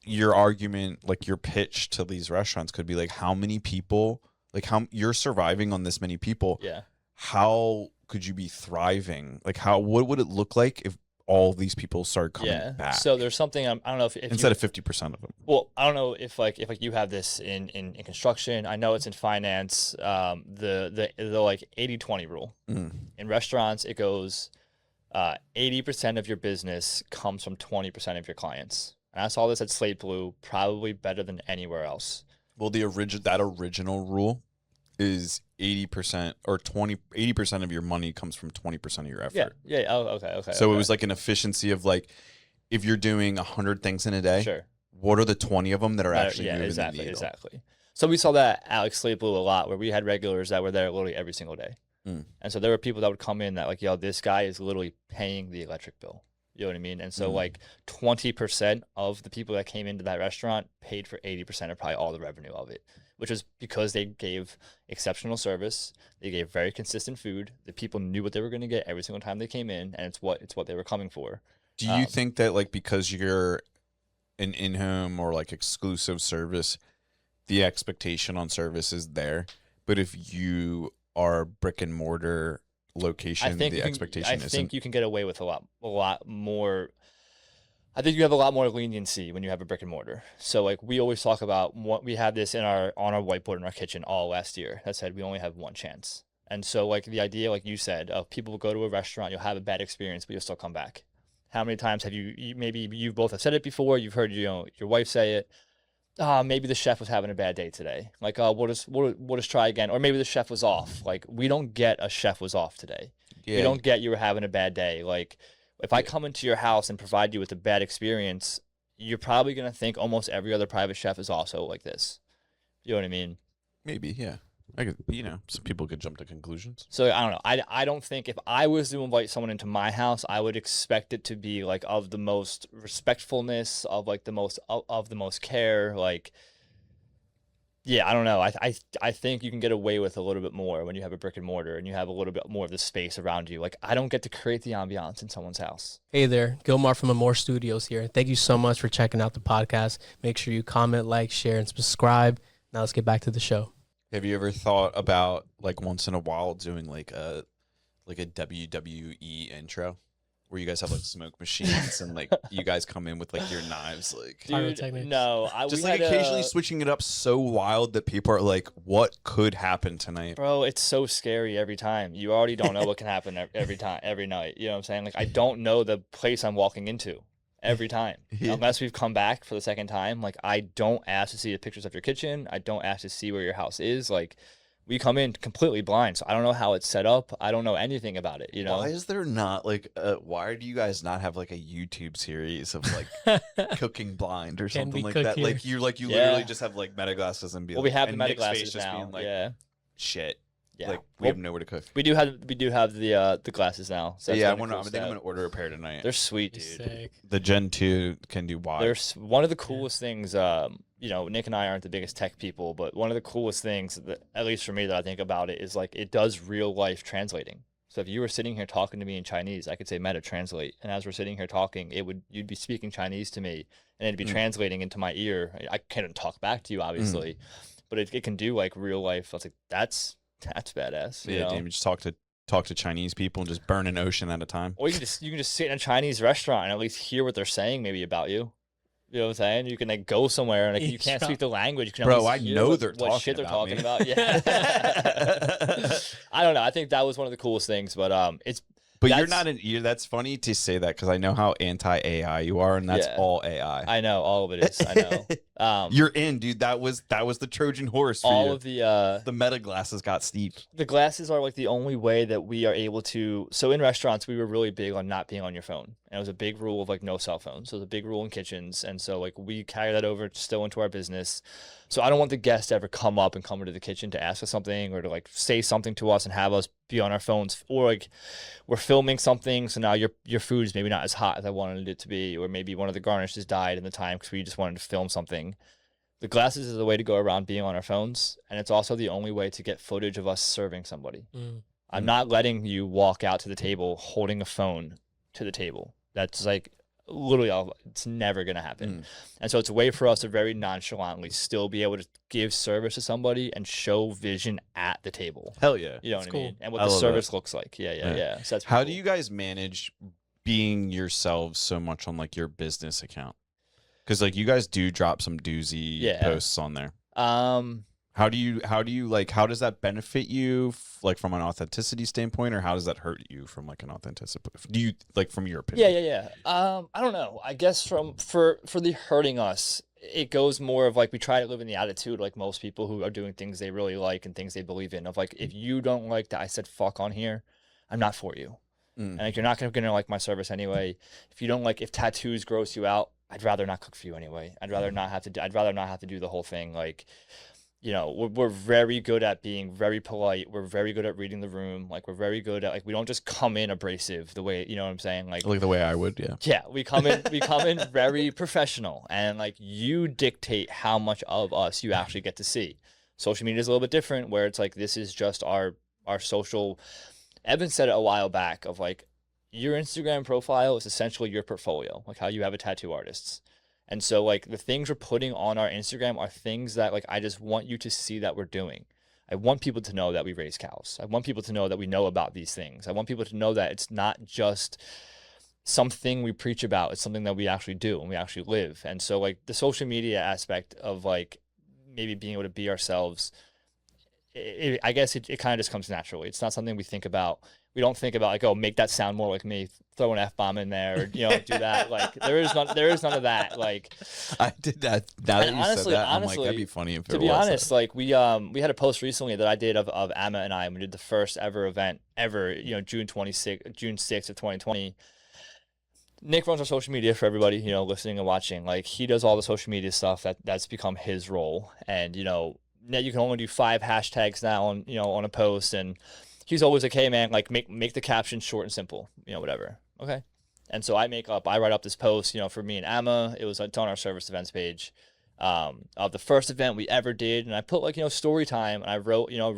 your argument, like your pitch to these restaurants could be like, how many people, like how you're surviving on this many people. Yeah. How could you be thriving? Like what would it look like if all these people started coming back? So there's something I don't know if instead of 50% of them. Well, I don't know if like you have this in construction. I know it's in finance. The like 80-20 rule. In restaurants, it goes 80% of your business comes from 20% of your clients. And I saw this at Slate Blue, probably better than anywhere else. Well, that original rule is 80% or 80% of your money comes from 20% of your effort. Yeah. Oh, okay. So it was like an efficiency of like, if you're doing 100 things in a day, sure. What are the 20 of them that are actually moving the needle? Exactly. So we saw that at Slate Blue a lot, where we had regulars that were there literally every single day. And so there were people that would come in that like, yo, this guy is literally paying the electric bill. You know what I mean? And so like 20% of the people that came into that restaurant paid for 80% of probably all the revenue of it, which is because they gave exceptional service. They gave very consistent food. The people knew what they were going to get every single time they came in, and it's what they were coming for. Do you think that like because you're an in-home or like exclusive service, the expectation on service is there, but if you are brick and mortar location, the expectation isn't? I think you can get away with a lot more. I think you have a lot more leniency when you have a brick and mortar. So like we always talk about, we have this on our whiteboard in our kitchen all last year that said we only have one chance. And so like the idea, like you said, of people will go to a restaurant, you'll have a bad experience, but you'll still come back. How many times have you maybe you both have said it before, you've heard your wife say it, maybe the chef was having a bad day today. Like, we'll just try again. Or maybe the chef was off. Like, we don't get a chef was off today. Yeah. We don't get you were having a bad day. Like, if I come into your house and provide you with a bad experience, you're probably going to think almost every other private chef is also like this. You know what I mean? Maybe, yeah. Some people could jump to conclusions. So I don't know. I don't think if I was to invite someone into my house, I would expect it to be like of the most respectfulness, of like the most care. Like, yeah, I don't know. I think you can get away with a little bit more when you have a brick and mortar and you have a little bit more of the space around you. Like, I don't get to create the ambiance in someone's house. Hey there, Gilmar from Amore Studios here. Thank you so much for checking out the podcast. Make sure you comment, like, share, and subscribe. Now let's get back to the show. Have you ever thought about like once in a while doing like a WWE intro where you guys have like smoke machines and like you guys come in with like your knives, like Dude, no, just like occasionally switching it up so wild that people are like, what could happen tonight? Bro, it's so scary every time. You already don't know what can happen every night. You know what I'm saying? Like, I don't know the place I'm walking into. Every time, unless we've come back for the second time. Like, I don't ask to see the pictures of your kitchen. I don't ask to see where your house is. Like, we come in completely blind, so I don't know how it's set up. I don't know anything about it. You know, why is there not like why do you guys not have like a YouTube series of like cooking blind or something like that? Here? Like you literally just have like meta glasses and be well, like, we have the meta Nick's glasses face just now. being like, yeah, shit. Yeah, like we have nowhere to cook. We do have the glasses now. So yeah, I think I'm gonna order a pair tonight. They're sweet, dude. Sick. The Gen 2 can do wide. They're one of the coolest things. Nick and I aren't the biggest tech people, but one of the coolest things that, at least for me, that I think about it is like it does real life translating. So if you were sitting here talking to me in Chinese, I could say Meta translate, and as we're sitting here talking, you'd be speaking Chinese to me, and it'd be translating into my ear. I couldn't talk back to you, obviously, but it can do like real life. I was like, that's badass. Yeah, damn, you just talk to Chinese people and just burn an ocean at a time. Or you can just sit in a Chinese restaurant and at least hear what they're saying maybe about you. You know what I'm saying? You can like go somewhere and like you can't speak the language. You can Bro, I know what shit they're talking me. about. Yeah. I don't know. I think that was one of the coolest things, but it's. But you're not that's funny to say that because I know how anti-AI you are, and that's all AI. I know all of it is. I know. You're in, dude. That was the Trojan horse for all you. of the meta glasses got steep. the glasses are like the only way that we are able to. So in restaurants, we were really big on not being on your phone, and it was a big rule of like no cell phones. So it was a big rule in kitchens, and so like we carry that over still into our business. So I don't want the guest to ever come up and come into the kitchen to ask us something or to like say something to us and have us be on our phones, or like we're filming something, so now your food is maybe not as hot as I wanted it to be, or maybe one of the garnishes died in the time because we just wanted to film something. The glasses is the way to go around being on our phones, and it's also the only way to get footage of us serving somebody. I'm not letting you walk out to the table holding a phone to the table. That's like literally, it's never going to happen. And so it's a way for us to very nonchalantly still be able to give service to somebody and show vision at the table. Hell yeah. You know That's what I mean? cool. And what I the love service that. looks like. Yeah. So that's How pretty do cool. you guys manage being yourselves so much on like your business account? Because like you guys do drop some doozy Yeah. posts on there. Um, How do you like, how does that benefit you like from an authenticity standpoint, or how does that hurt you from like an authenticity? Do you like from your opinion? Yeah. I don't know. I guess for the hurting us, it goes more of like we try to live in the attitude like most people who are doing things they really like and things they believe in. Of like, if you don't like that I said fuck on here, I'm not for you. And like you're not gonna like my service anyway. If you don't like, if tattoos gross you out, I'd rather not cook for you anyway. I'd rather not have to do the whole thing. Like, you know, we're very good at being very polite. We're very good at reading the room. Like, we're very good at, like, we don't just come in abrasive the way, you know what I'm saying? Like the way I would, yeah. yeah, we come in very professional, and like you dictate how much of us you actually get to see. Social media is a little bit different, where it's like this is just our social. Evan said it a while back of like your Instagram profile is essentially your portfolio, like how you have a tattoo artist's. And so like the things we're putting on our Instagram are things that like I just want you to see that we're doing. I want people to know that we raise cows. I want people to know that we know about these things. I want people to know that it's not just something we preach about. It's something that we actually do and we actually live. And so like the social media aspect of like maybe being able to be ourselves, I guess it kind of just comes naturally. It's not something we think about. We don't think about like, oh, make that sound more like me, throw an F-bomb in there, or, you know, do that. Like there is none of that. Like I did that. Now that And you honestly- said that, I'm like, honestly, that'd be funny if to it be was. honest, like we had a post recently that I did of Amma and I, and we did the first ever event ever, you know, June 6th of 2020. Nic runs our social media for everybody, you know, listening and watching. Like he does all the social media stuff that's become his role. And, you know, now you can only do 5 hashtags now on, you know, on a post. And he's always like, hey man, like make the caption short and simple, you know, whatever. Okay. And so I write up this post, you know, for me and Amma. It's on our Servis Events page of the first event we ever did. And I put like, you know, story time, and I wrote, you know,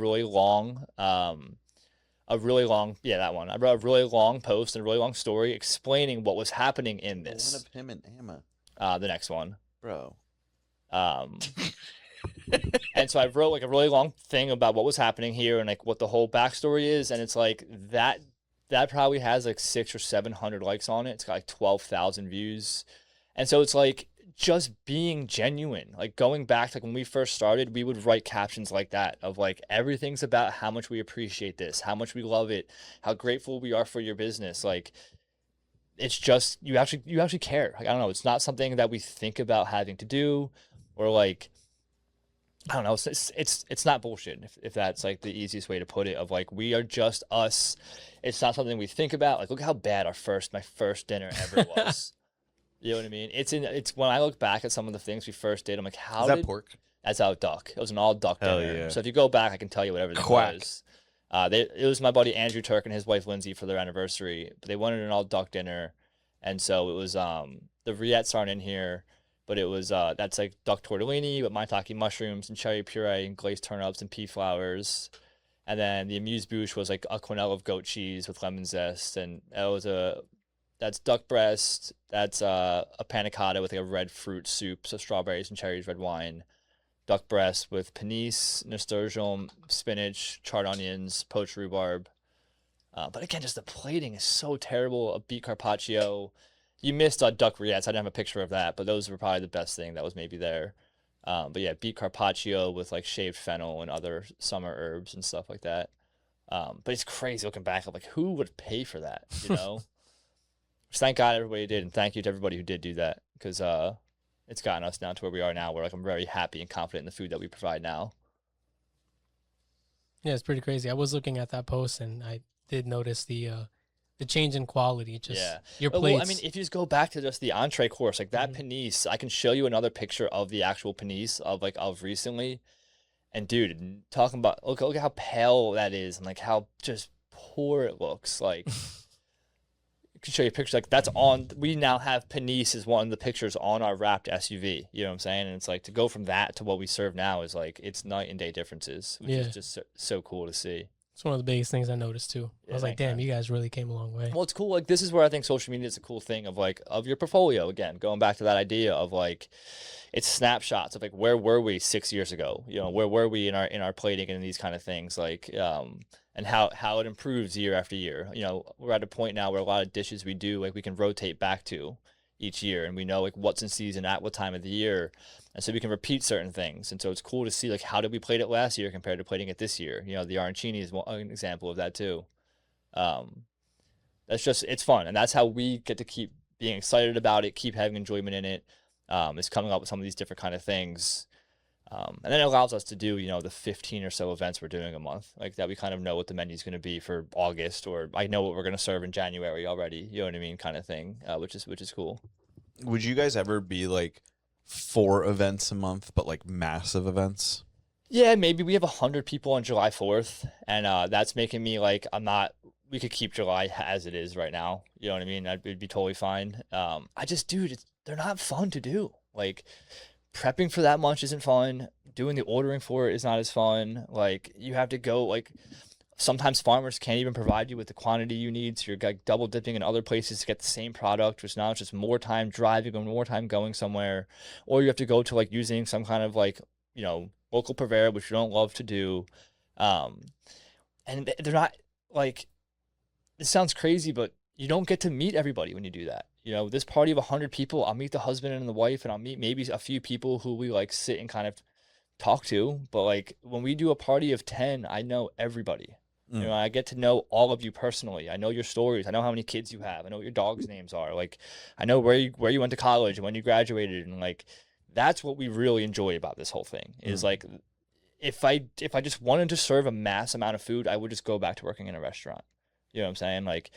that one. I wrote a really long post and a really long story explaining what was happening in this. One of him and Emma, The next one. bro. And so I wrote like a really long thing about what was happening here and like what the whole backstory is. And it's like that probably has like 600 or 700 likes on it. It's got like 12,000 views. And so it's like just being genuine, like going back to like when we first started, we would write captions like that of like, everything's about how much we appreciate this, how much we love it, how grateful we are for your business. Like, it's just, you actually care. Like, I don't know. It's not something that we think about having to do, or like, I don't know. It's not bullshit, if that's like the easiest way to put it, of like, we are just us. It's not something we think about. Like, look how bad my first dinner ever was. You know what I mean? It's when I look back at some of the things we first did, I'm like, how Is did that pork? That's out duck. It was an all duck Hell dinner. yeah. So if you go back, I can tell you what everything Quack. was. It was my buddy Andrew Turk and his wife Lindsay for their anniversary. But they wanted an all duck dinner, and so it was the rillettes aren't in here, but it was that's like duck tortellini with maitake mushrooms and cherry puree and glazed turnips and pea flowers. And then the amuse-bouche was like a quenelle of goat cheese with lemon zest, and that's duck breast. That's a panna cotta with like a red fruit soup, so strawberries and cherries, red wine. Duck breast with panisse, nasturtium, spinach, charred onions, poached rhubarb. But again, just the plating is so terrible. A beet carpaccio. You missed duck rillettes. I didn't have a picture of that, but those were probably the best thing that was maybe there. But yeah, beet carpaccio with like shaved fennel and other summer herbs and stuff like that. But it's crazy looking back. I'm like, who would pay for that? You know? Thank God everybody did, and thank you to everybody who did do that, because it's gotten us down to where we are now, where like I'm very happy and confident in the food that we provide now. Yeah, it's pretty crazy. I was looking at that post and I did notice the change in quality. Just your plates. Well, I mean, if you just go back to just the entree course, like that panisse, I can show you another picture of the actual panisse of recently. And dude, talking about look at how pale that is and like how just poor it looks. Like I can show you pictures like that's on. We now have panisse as one of the pictures on our wrapped SUV. You know what I'm saying? And it's like to go from that to what we serve now is like it's night and day differences, which is just so cool to see. It's one of the biggest things I noticed too. I was like, damn, you guys really came a long way. Well, it's cool. Like this is where I think social media is a cool thing of like of your portfolio. Again, going back to that idea of like it's snapshots of like where were we 6 years ago? You know, where were we in our plating and these kind of things like and how it improves year after year. You know, we're at a point now where a lot of dishes we do like we can rotate back to each year, and we know like what's in season at what time of the year, and so we can repeat certain things. And so it's cool to see like how did we plate it last year compared to plating it this year. You know, the arancini is an example of that too. That's just it's fun, and that's how we get to keep being excited about it, keep having enjoyment in it. Is coming up with some of these different kind of things. And then it allows us to do, you know, the 15 or so events we're doing a month, like that we kind of know what the menu is going to be for August, or I know what we're going to serve in January already, you know what I mean, kind of thing, which is cool. Would you guys ever be like 4 events a month, but like massive events? Yeah, maybe we have 100 people on July 4th, and that's making me like, we could keep July as it is right now, you know what I mean? It'd be totally fine. Dude, they're not fun to do. Like, prepping for that much isn't fun. Doing the ordering for it is not as fun. Like you have to go like sometimes farmers can't even provide you with the quantity you need. So you're like double dipping in other places to get the same product, which now it's just more time driving and more time going somewhere. Or you have to go to like using some kind of like, you know, local purveyor, which you don't love to do. And they're not like, it sounds crazy, but you don't get to meet everybody when you do that. You know, this party of 100 people, I'll meet the husband and the wife, and I'll meet maybe a few people who we like sit and kind of talk to. But like when we do a party of 10, I know everybody. You know, I get to know all of you personally. I know your stories. I know how many kids you have. I know what your dog's names are. Like I know where you went to college and when you graduated, and like that's what we really enjoy about this whole thing. Is like if I just wanted to serve a mass amount of food, I would just go back to working in a restaurant. You know what I'm saying? Like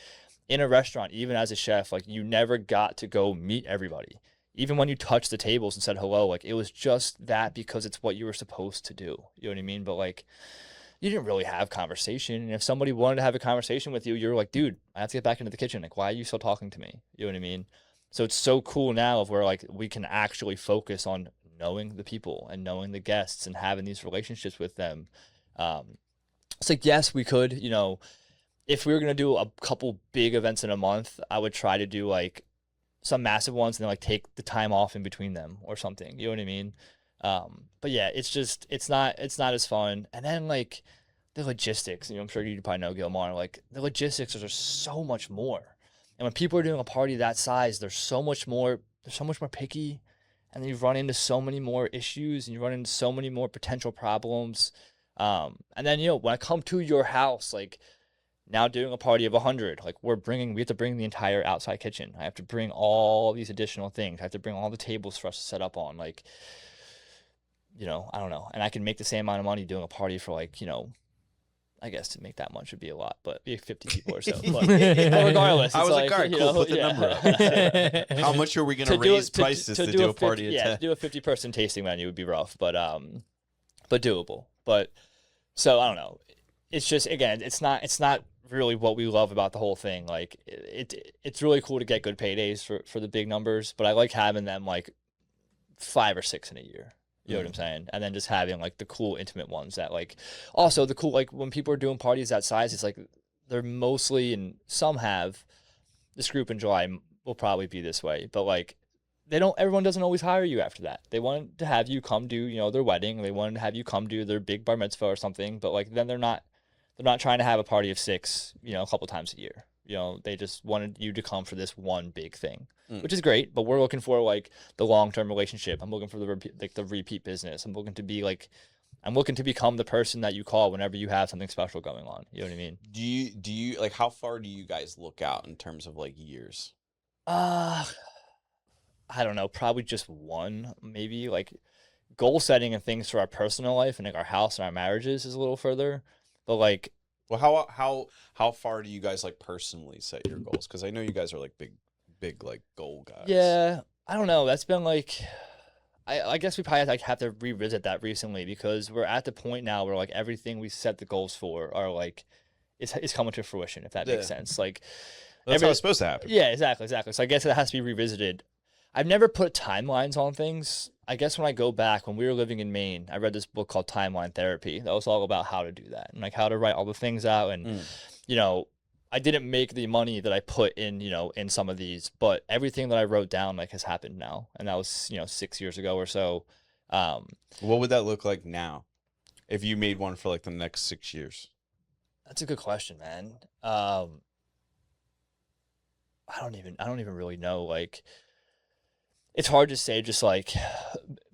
in a restaurant, even as a chef, like you never got to go meet everybody. Even when you touched the tables and said hello, like it was just that because it's what you were supposed to do. You know what I mean? But like you didn't really have conversation. And if somebody wanted to have a conversation with you, you're like, dude, I have to get back into the kitchen. Like, why are you still talking to me? You know what I mean? So it's so cool now of where like we can actually focus on knowing the people and knowing the guests and having these relationships with them. It's like, yes, we could, you know, if we were going to do a couple big events in a month, I would try to do like some massive ones and then like take the time off in between them or something. You know what I mean? But yeah, it's not as fun. And then like the logistics, you know, I'm sure you probably know Gilmar, like the logistics are so much more. And when people are doing a party that size, they're so much more picky, and then you run into so many more issues and you run into so many more potential problems. And then, you know, when I come to your house, like, now doing a party of 100, like we have to bring the entire outside kitchen. I have to bring all these additional things. I have to bring all the tables for us to set up on. Like, you know, I don't know. And I can make the same amount of money doing a party for like, you know, I guess to make that much would be a lot, but be 50 people or so. But regardless, I was like, all right, cool, put the number up. How much are we going to raise prices to do a party? To do a 50-person tasting menu would be rough, but doable. But so I don't know. It's just, again, it's not really what we love about the whole thing. Like it's really cool to get good paydays for the big numbers, but I like having them like 5 or 6 in a year. You know what I'm saying? And then just having like the cool intimate ones that like also the cool, like when people are doing parties that size, it's like they're mostly, and some have, this group in July will probably be this way, but like everyone doesn't always hire you after that. They want to have you come do, you know, their wedding. They want to have you come do their big bar mitzvah or something, but like then they're not trying to have a party of 6, you know, a couple times a year. You know, they just wanted you to come for this one big thing, which is great. But we're looking for like the long-term relationship. I'm looking for the repeat business. I'm looking to become the person that you call whenever you have something special going on. You know what I mean? Do you like, how far do you guys look out in terms of like years? I I don't know, probably just one, maybe. Like goal setting and things for our personal life and like our house and our marriages is a little further. But like, Well, how far do you guys like personally set your goals? Because I know you guys are like big like goal guys. yeah, I don't know. That's been like, I guess we probably have to revisit that recently because we're at the point now where like everything we set the goals for are like, it's coming to fruition, if that makes sense. Like, That's how it's supposed to happen. yeah, exactly. So I guess it has to be revisited. I've never put timelines on things. I guess when I go back, when we were living in Maine, I read this book called Timeline Therapy. That was all about how to do that and like how to write all the things out. And, you know, I didn't make the money that I put in, you know, in some of these, but everything that I wrote down like has happened now. And that was, you know, 6 years ago or so. What would that look like now if you made one for like the next 6 years? That's a good question, man. I don't even really know. Like, it's hard to say just like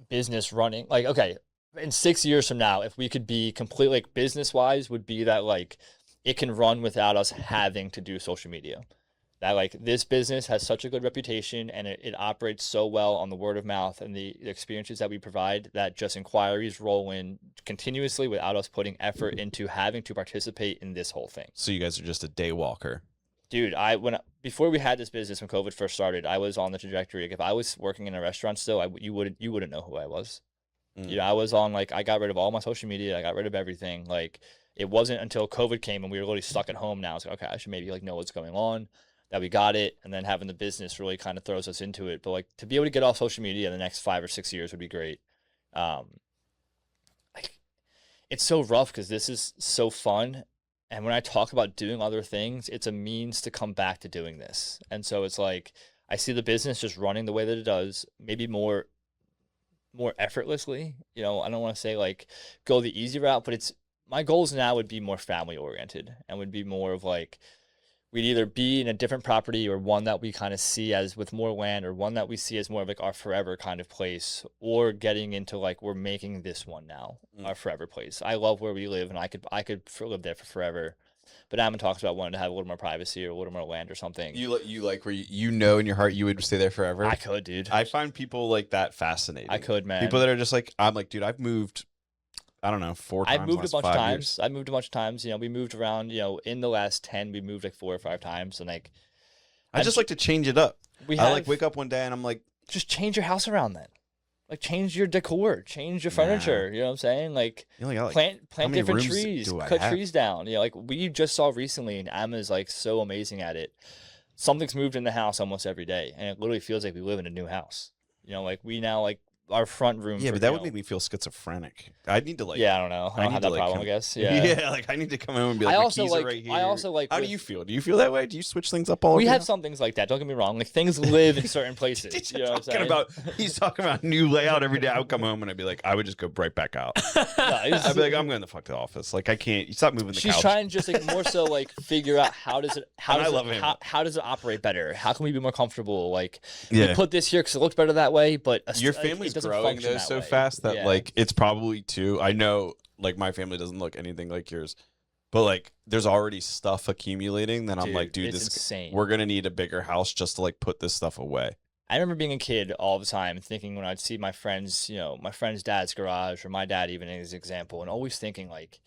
business running. Like, okay, in 6 years from now, if we could be completely like business wise, would be that like it can run without us having to do social media. That like this business has such a good reputation and it operates so well on the word of mouth and the experiences that we provide that just inquiries roll in continuously without us putting effort into having to participate in this whole thing. So you guys are just a day walker. Dude, before we had this business, when COVID first started, I was on the trajectory. Like, if I was working in a restaurant still, you wouldn't know who I was. You know, I was on like I got rid of all my social media. I got rid of everything. Like, it wasn't until COVID came and we were literally stuck at home. Now it's like, okay, I should maybe like know what's going on. That we got it, and then having the business really kind of throws us into it. But like to be able to get off social media in the next 5 or 6 years would be great. Like, it's so rough because this is so fun. And when I talk about doing other things, it's a means to come back to doing this. And so it's like, I see the business just running the way that it does, maybe more effortlessly. You know, I don't want to say like go the easy route, but my goals now would be more family oriented and would be more of like, we'd either be in a different property or one that we kind of see as with more land or one that we see as more of like our forever kind of place, or getting into like we're making this one now our forever place. I love where we live and I could live there for forever. But Ammon talks about wanting to have a little more privacy or a little more land or something. You like where you know in your heart you would stay there forever? I could, dude. I find people like that fascinating. I could, man. People that are just like, I'm like, dude, I've moved, I don't know, 4 times. I've moved a bunch of 5 times. years. I've moved a bunch of times. You know, we moved around, you know, in the last 10, we moved like 4 or 5 times. And like, I just like to change it up. I like wake up one day and I'm like, just change your house around then. Like, change your decor, change your furniture. You know what I'm saying? Like, plant different trees, cut trees down. You know, like we just saw recently, and Emma's like so amazing at it. Something's moved in the house almost every day, and it literally feels like we live in a new house. You know, like we now like our front room. Yeah, but that would make me feel schizophrenic. I need to like. Yeah, I don't know. I don't have that problem, I guess. Yeah. Yeah, like I need to come home and be like, I the also keys like. are right here. I also like. How do you feel? Do you feel that way? Do you switch things up all? We over have now? some things like that. Don't get me wrong. Like things live in certain places. You know what I'm saying? He's talking about new layout every day. I would come home and I'd be like, I would just go right back out. I'd be like, I'm going to fuck the office. Like I can't. You stop moving the couch. She's trying to just like more so like figure out how does it operate better? How can we be more comfortable? Like we put this here because it looks better that way, but your family's growing though so fast that like it's probably too. I know like my family doesn't look anything like yours, but like there's already stuff accumulating. Then I'm like, dude, this is insane. We're gonna need a bigger house just to like put this stuff away. I remember being a kid all the time thinking when I'd see my friends, you know, my friend's dad's garage or my dad even as an example, and always thinking like,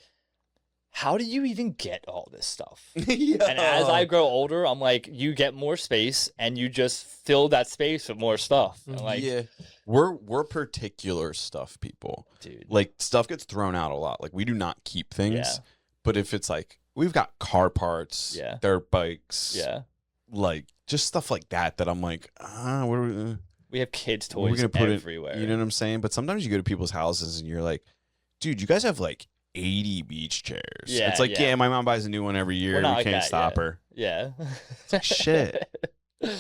how do you even get all this stuff? And as I grow older, I'm like, you get more space and you just fill that space with more stuff. And like, we're particular stuff people. Dude. Like stuff gets thrown out a lot. Like we do not keep things. But if it's like we've got car parts, dirt bikes, like just stuff like that I'm like, we have kids' toys everywhere. You know what I'm saying? But sometimes you go to people's houses and you're like, dude, you guys have like 80 beach chairs. Yeah, it's like, my mom buys a new one every year. We can't stop her. Yeah. It's like, shit.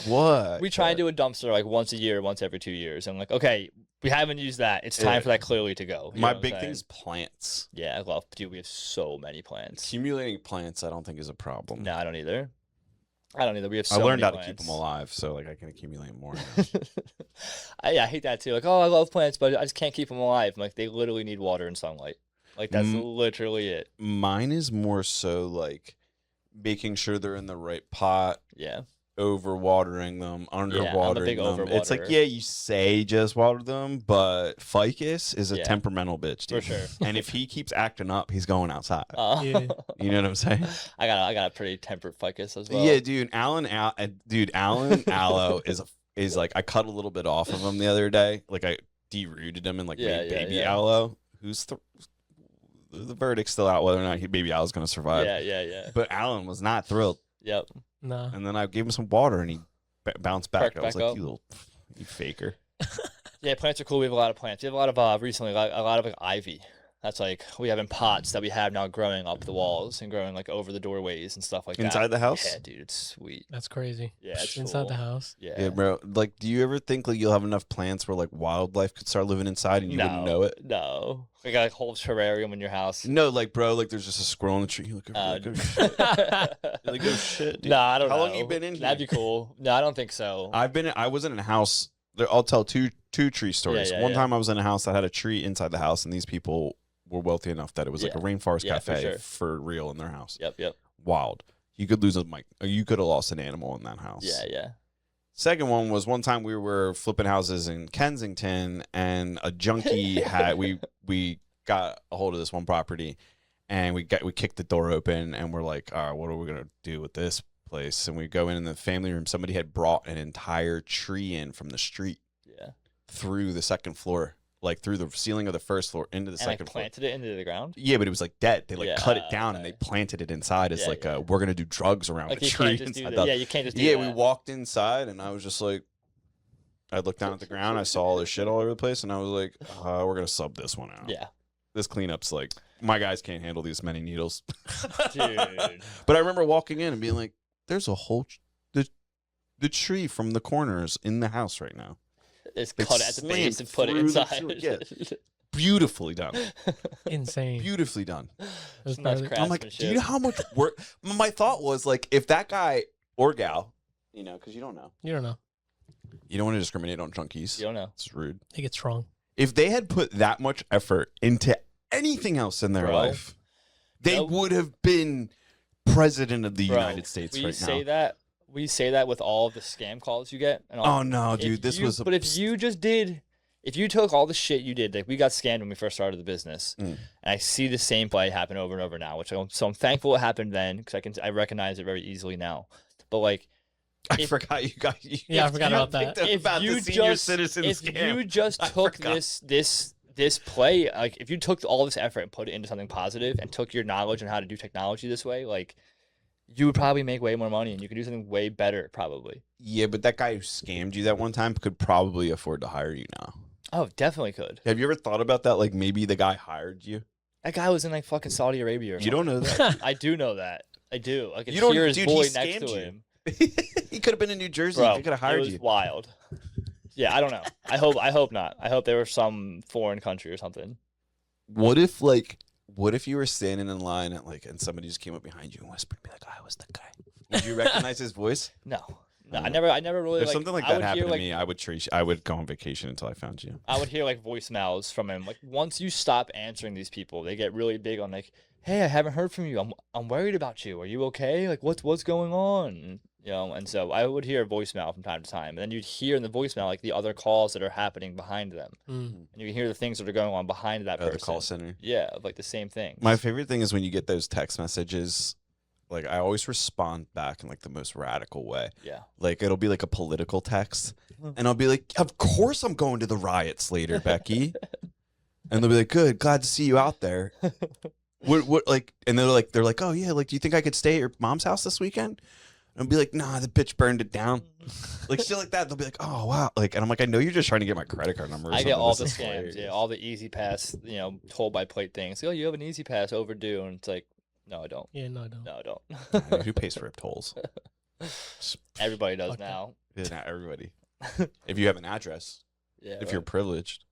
What? We try and do a dumpster like once a year, once every 2 years. I'm like, okay, we haven't used that. It's time for that clearly to go. My big thing is plants. Yeah, I love, dude, we have so many plants. Accumulating plants, I don't think is a problem. No, I don't either. We have so I learned many how to keep them alive, so like I can accumulate more. I hate that too. Like, oh, I love plants, but I just can't keep them alive. Like, they literally need water and sunlight. Like, that's literally it. Mine is more so like making sure they're in the right pot. Yeah. overwatering them, underwatering big them. It's like, overwaterer. yeah, you say just water them, but Ficus is a Yeah. temperamental bitch, dude. For sure. And if he keeps acting up, he's going outside. Yeah. You know what I'm saying? I got a pretty tempered ficus as well. Yeah, dude. Alan Aloe is like, I cut a little bit off of him the other day. Like I derooted him and like made baby Aloe, who's the verdict's still out whether or not baby Aloe's gonna survive. Yeah. But Alan was not thrilled. Yep. No. And then I gave him some water and he bounced back. Perked I was back like, up. you faker. Yeah, plants are cool. We have a lot of plants. We have a lot of recently, like, a lot of like ivy. That's like we have in pots that we have now growing up the walls and growing like over the doorways and stuff like that. Inside the house? Yeah, dude, it's sweet. That's crazy. Yeah, it's Inside cool. the house. Yeah. Yeah, bro. Like, do you ever think like you'll have enough plants where like wildlife could start living inside and you wouldn't know it? No. We got like a whole terrarium in your house. No, like, bro, like there's just a squirrel in the tree. You're like, oh shit. You're like, oh shit, dude. No, I don't know. How long you been in here? That'd be cool. No, I don't think so. I was in a house. I'll tell two tree stories. Yeah, One yeah. time I was in a house that had a tree inside the house, and these people were wealthy enough that it was like a Yeah. rainforest Yeah, for cafe sure. for real in their house. Yep. Wild. You could lose you could have lost an animal in that house. Yeah. Second one was one time we were flipping houses in Kensington, and a junkie had we got a hold of this one property, and we kicked the door open, and we're like, all right, what are we gonna do with this place? And we go in the family room. Somebody had brought an entire tree in from the street Yeah. through the second floor, like through the ceiling of the first floor into the And like second floor. planted it into the ground. Yeah, but it was like dead. They like cut it down and okay. they planted it inside as Yeah, like yeah. we're gonna do drugs around Like the you tree can't just do inside that. the- Yeah, you can't just do Yeah, that. we walked inside and I was just like, I looked down at the ground. I saw all this shit all over the place, and I was like, we're gonna sub this one out. Yeah. This cleanup's like, my guys can't handle these many needles. Dude. But I remember walking in and being like, there's a whole the tree from the corners in the house right now. It's They cut it at the base and slammed put it through the inside. tree, Beautifully done. Insane. Beautifully done. That's Nice probably- I'm like, do you know craftsmanship. how much work? My thought was like, if that guy or gal, you know, because you don't know. You don't know. You don't want to discriminate on junkies. You don't know. It's rude. I think it's wrong. If they had put that much effort into anything else in their Bro. life, they Nope. would have been president of the Bro, United States we right say now. that. We say that with all the scam calls you get. And all, Oh no, dude, if this you- was. But if you took all the shit you did, like we got scammed when we first started the business, Mm. and I see the same play happen over and over now, I'm thankful it happened then because I recognize it very easily now. But like, I forgot you guys. Yeah, I forgot about that. About the senior citizen if scam. you just I took forgot. this play, like if you took all this effort and put it into something positive and took your knowledge on how to do technology this way, like you would probably make way more money and you could do something way better probably. Yeah, but that guy who scammed you that one time could probably afford to hire you now. Oh, definitely could. Have you ever thought about that? Like maybe the guy hired you. That guy was in like fucking Saudi Arabia or You don't know that. I do know that. I do. I can You don't- hear his dude, he boy next scammed to you. him. He could have been in New Jersey. Bro, He could have it hired was you. wild. Yeah, I don't know. I hope not. I hope they were some foreign country or something. What if you were standing in line at and somebody just came up behind you and whispered, "Be like, I was the guy." Would you recognize his voice? No. I I don't never really If like something like I that would happened hear, to like, me, I would go on vacation until I found you. I would hear like voicemails from him. Like once you stop answering these people, they get really big on like, "Hey, I haven't heard from you. I'm worried about you. Are you okay? Like what's going on?" You know, and so I would hear a voicemail from time to time, and then you'd hear in the voicemail like the other calls that are happening behind them, Mm. and you can hear the things that are going on behind that person. The call center. Yeah, of, like the same thing. My favorite thing is when you get those text messages. Like I always respond back in like the most radical way. Yeah. Like it'll be like a political text, and I'll be like, "Of course I'm going to the riots later, Becky." And they'll be like, "Good, glad to see you out there." What like? And they're like, "Oh yeah, like do you think I could stay at your mom's house this weekend?" And I'll be like, "Nah, the bitch burned it down." Like shit like that. They'll be like, "Oh wow," like, and I'm like, "I know you're just trying to get my credit card number." Or I get something. all This the is scams, hilarious. yeah, all the easy pass, told by plate things. Oh, you have an easy pass overdue, and it's like, no, I don't. Yeah, no, I don't. No, I don't. I mean, who pays for tolls? Everybody does Fuck that. now. Yeah, not everybody. If you have an address, Yeah, if you're privileged.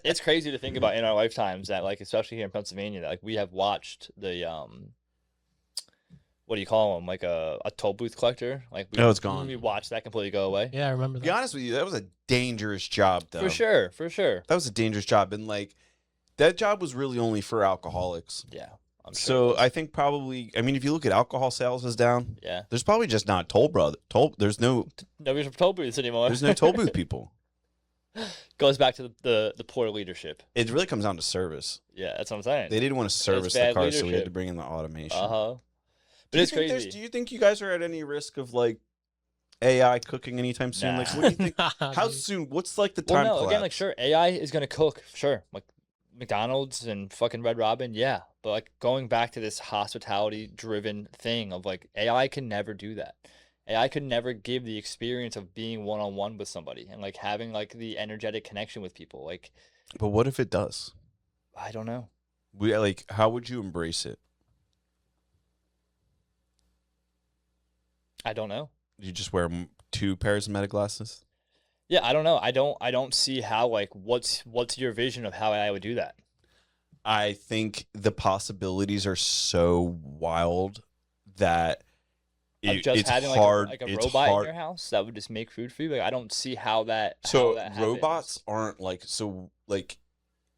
it's crazy to think about in our lifetimes that, like, especially here in Pennsylvania, that like we have watched the what do you call them? Like a toll booth collector. Like, Oh, it's gone. We watched that completely go away. Yeah, I remember To be that. honest with you, that was a dangerous job, though. For sure. That was a dangerous job, and like that job was really only for alcoholics. Yeah, I'm sure it So was. I think probably, I mean, if you look at alcohol sales is down, Yeah. there's probably just not there's no Nobody's toll booths anymore. there's no toll booth people. Goes back to the poor leadership. It really comes down to service. Yeah, that's what I'm saying. They didn't want to service the bad car, so we had leadership. to bring in the automation. But Do you it's think crazy. do you think you guys are at any risk of like AI cooking anytime soon? Like, Nah. what do you think? How soon? What's like the Well, time no, collapse? again, like, sure, AI is going to cook, sure. Like, McDonald's and fucking Red Robin, yeah. But, like, going back to this hospitality-driven thing of, like, AI can never do that. AI could never give the experience of being one-on-one with somebody and, like, having, like, the energetic connection with people. Like, But what if it does? I don't know. How would you embrace it? I don't know. You just wear 2 pairs of meta glasses? Yeah, I don't know. I don't see how, like, what's your vision of how AI would do that? I think the possibilities are so wild that Of just it's having hard. like a it's robot hard. in your house that would just make food for you. Like, I don't see how that. So how that happens. robots aren't like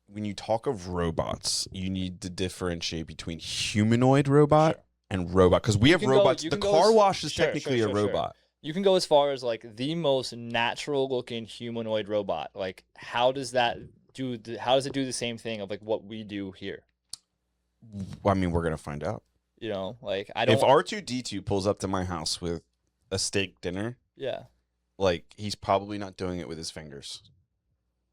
when you talk of robots, you need to differentiate between humanoid robot Sure. and robot because we have can go- robots. you The can go car as- wash is sure, technically sure, a sure. robot. You can go as far as like the most natural looking humanoid robot. Like, how does that do? How does it do the same thing of like what we do here? Well, I mean, we're gonna find out. You know, like I don't. If R2D2 pulls up to my house with a steak dinner, Yeah. like he's probably not doing it with his fingers.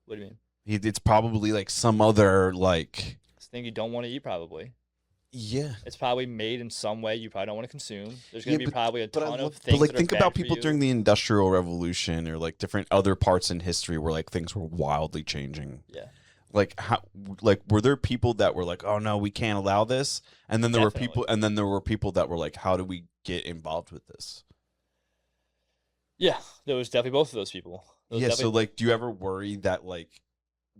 What do you mean? It's probably like some other like. It's a thing you don't want to eat, probably. Yeah. It's probably made in some way you probably don't want to consume. There's Yeah, gonna be but- probably a But, ton of but things. like that are think bad about for people you. during the Industrial Revolution or like different other parts in history where like things were wildly changing. Yeah. Like were there people that were like, oh no, we can't allow this, and then there were people that were like, how do we get involved with this? Yeah, there was definitely both of those people. There was Yeah. So definitely- like, do you ever worry that like,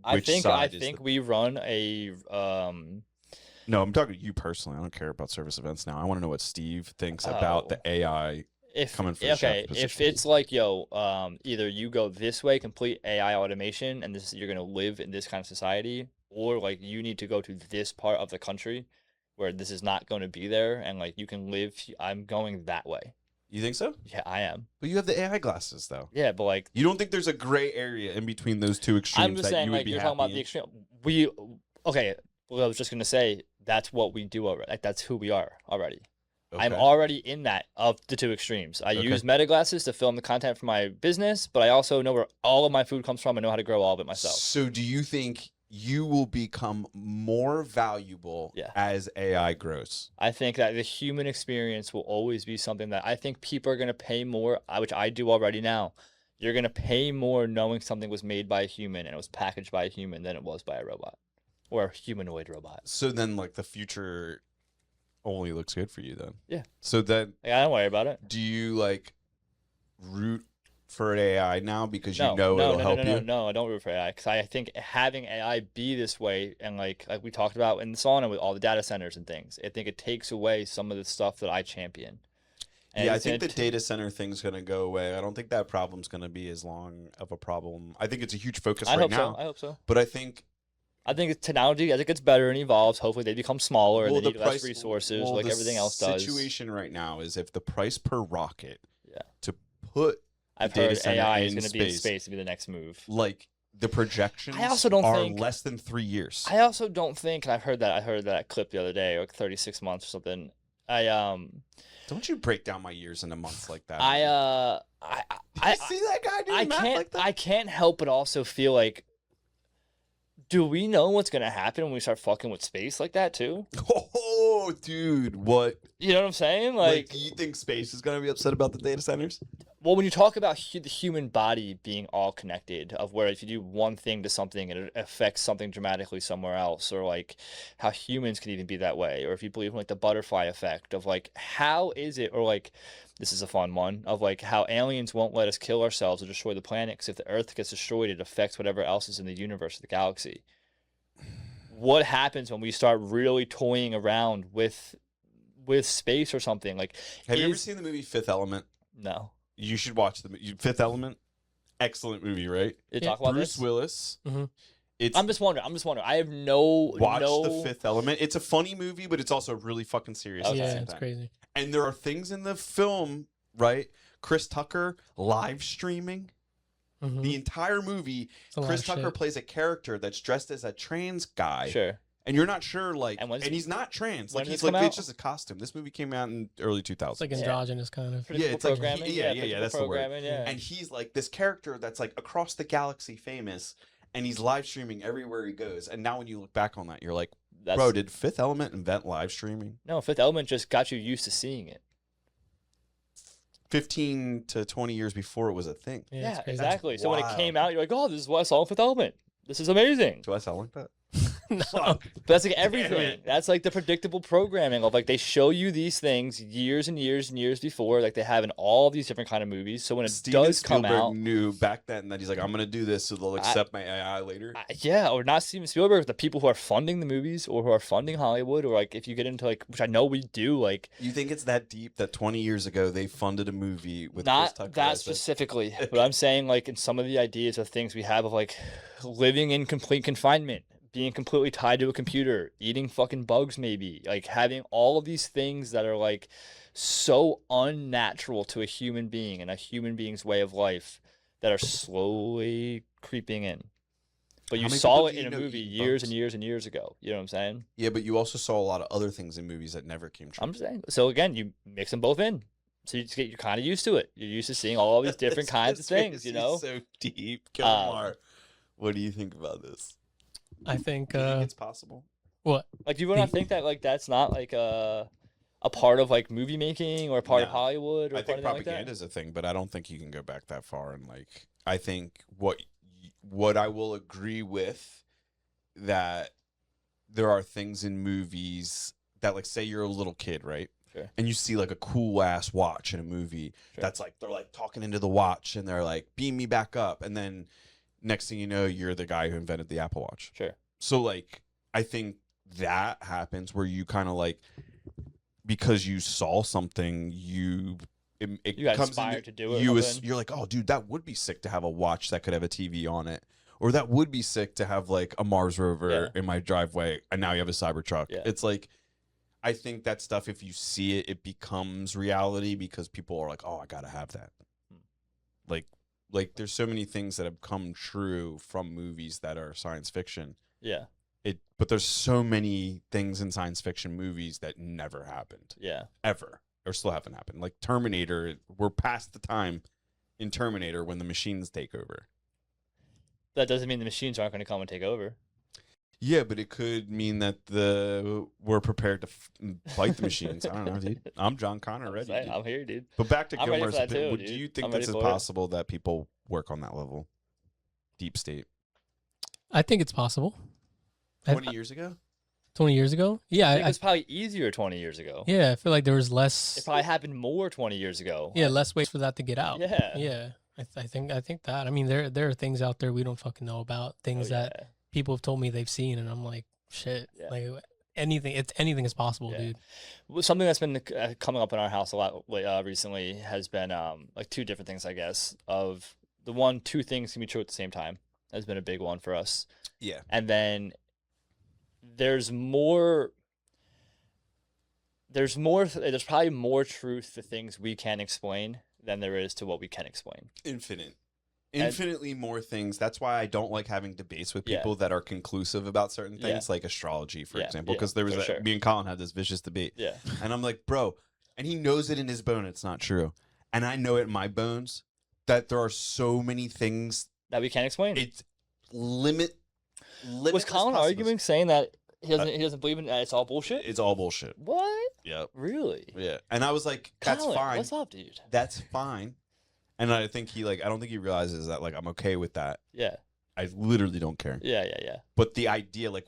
I which think side is the- we run a No, I'm talking to you personally. I don't care about Servis Events now. I want to know what Steve thinks about the AI. if coming for the chef okay, if position. it's like either you go this way, complete AI automation, and you're gonna live in this kind of society, or like you need to go to this part of the country where this is not going to be there, and like you can live. I'm going that way. You think so? Yeah, I am. But you have the AI glasses though. Yeah, but like You don't think there's a gray area in between those two extremes I'm just that saying, you would like be you're happy talking about in? the extreme. Okay. Well, I was just gonna say that's what we do already. Like that's who we are already. I'm Okay. already in that of the two extremes. I Okay. use meta glasses to film the content for my business, but I also know where all of my food comes from and know how to grow all of it myself. So do you think you will become more valuable Yeah. as AI grows? I think that the human experience will always be something that I think people are going to pay more, which I do already now. You're going to pay more knowing something was made by a human and it was packaged by a human than it was by a robot or a humanoid robot. So then like the future only looks good for you then. Yeah. So then Like, I don't worry about it. do you like root for AI now because you know no, it'll no, help no, no, you? no, I don't root for AI because I think having AI be this way and like we talked about in the sauna with all the data centers and things, I think it takes away some of the stuff that I champion. And Yeah, I it's think the gonna data center thing's going to go away. I don't think that problem's going to be as long of a problem. I think it's a huge focus I right hope now. so. I hope so. But I think Technology, as it gets better and evolves, hopefully they become smaller and well, they the need less price- resources, well, like the everything else does. situation right now is if the price per rocket Yeah. to put I've data heard center AI is in going to be in space. space to be the next move. like the projections I also don't are think- less than 3 years. I also don't think, and I heard that clip the other day, like 36 months or something. Don't you break down my years into months like that? I You see that guy doing math like that? I can't help but also feel like, do we know what's gonna happen when we start fucking with space like that too? Oh, dude, what? You know what I'm saying? Like, Like, do you think space is going to be upset about the data centers? well, when you talk about the human body being all connected, of where if you do one thing to something, it affects something dramatically somewhere else, or like how humans can even be that way, or if you believe in like the butterfly effect of like how is it, or like this is a fun one of like how aliens won't let us kill ourselves or destroy the planet because if the Earth gets destroyed, it affects whatever else is in the universe, the galaxy. What happens when we start really toying around with space or something like? Have you ever seen the movie Fifth Element? No. You should watch Fifth Element. Excellent movie, right? Did you Yeah. talk about Bruce this? Willis Mhm. I'm just wondering. I have no. Watch The Fifth Element. It's a funny movie, but it's also really fucking serious. Okay. At the Yeah, same it's time. crazy. And there are things in the film, right? Chris Tucker live streaming Mhm. the entire movie. It's a lot Chris of Tucker shit. plays a character that's dressed as a trans guy. Sure. And you're not sure, like, And and, when's- he's not trans. when Like, did he's it come like, it's out? just a costume. This movie came out in early 2000s. It's like Yeah. androgynous kind of. Yeah, it's like- programming. yeah, predictable that's the word. programming, yeah. And he's like this character that's like across the galaxy famous, and he's live streaming everywhere he goes. And now when you look back on that, you're like, That's, bro, did Fifth Element invent live streaming? no, Fifth Element just got you used to seeing it. 15 to 20 years before it was a thing. Yeah, Yeah, it's crazy. exactly. So when it wild. came out, you're like, oh, this is what I saw in Fifth Element. This is amazing. Do I sound like that? No. But that's like Damn everything. it. That's like the predictable programming of like they show you these things years and years and years before, like they have in all these different kind of movies. So when it Steven does come Spielberg out, knew back then that he's like, I'm going to do this so they'll accept my AI later. yeah, or not Steven Spielberg, the people who are funding the movies or who are funding Hollywood, or like if you get into like, which I know we do, like You think it's that deep that 20 years ago they funded a movie with Chris not Tucker that as a- specifically, but I'm saying like in some of the ideas of things we have of like living in complete confinement, being completely tied to a computer, eating fucking bugs, maybe like having all of these things that are like so unnatural to a human being and a human being's way of life that are slowly creeping in. But How you many saw people it do you in a know movie eat years and bugs? years and years ago. You know what I'm saying? Yeah, but you also saw a lot of other things in movies that never came true. I'm just saying. So again, you mix them both in. So you're kind of used to it. You're used to seing all these different kinds of things, you know? So deep. Kilmar, what do you think about this? I think. Do you think it's possible? What? Like, you would not think that like that's not like a part of like movie making or a part of No. Hollywood or I a part think of like propaganda that? is a thing, but I don't think you can go back that far. And like, I think what I will agree with that there are things in movies that, like, say you're a little kid, right? Sure. And you see like a cool ass watch in a movie Sure. that's like they're like talking into the watch and they're like beam me back up, and then next thing you know you're the guy who invented the Apple Watch. Sure. So like I think that happens where you kind of like, because you saw something, it You got comes inspired into, to do it or something? you're like, oh dude, that would be sick to have a watch that could have a TV on it, or that would be sick to have like a Mars rover in my driveway, and now you have a Cybertruck. Yeah. It's like, I think that stuff, if you see it, it becomes reality because people are like, oh, I gotta have that. Like there's so many things that have come true from movies that are science fiction. Yeah. But there's so many things in science fiction movies that never happened, Yeah. ever, or still haven't happened. Like Terminator, we're past the time in Terminator when the machines take over. That doesn't mean the machines aren't going to come and take over. Yeah, but it could mean that we're prepared to fight the machines. I don't know, dude. I'm John Connor ready. Saying, Dude. I'm here, dude. But back to I'm ready for Gilmore's. that too, Do dude. you think I'm this ready is for it. possible that people work on that level? Deep state. I think it's possible. 20 years ago? 20 years ago? Yeah, It was probably easier 20 years ago. yeah. I feel like there was It less. probably happened more 20 years ago. Yeah, less ways for that to get out. Yeah. Yeah. I think that. I mean, there are things out there we don't fucking know about. Things Oh, that yeah. people have told me they've seen, and I'm like, shit. Yeah. Like anything is possible, Yeah. dude. Well, something that's been coming up in our house a lot recently has been like two different things, I guess. Of the two things can be true at the same time has been a big one for us. Yeah. And then there's probably more truth to things we can't explain than there is to what we can explain. Infinitely more things. That's why I don't like having debates with Yeah. people that are conclusive about certain Yeah. things, like astrology, for Yeah, example. yeah, Because there was for sure. me and Colin had this vicious debate. Yeah. And I'm like, bro, and he knows it in his bone it's not true. And I know it in my bones that there are so many things. That we can't explain. It's limitless Was Colin possibilities. arguing saying that he doesn't believe in it's all bullshit? It's all bullshit. What? Yep. Really? Yeah. And I was like, that's Colin, fine. what's up, dude? That's fine. And I think I don't think he realizes that, like, I'm okay with that. Yeah. I literally don't care. Yeah. But the idea, like,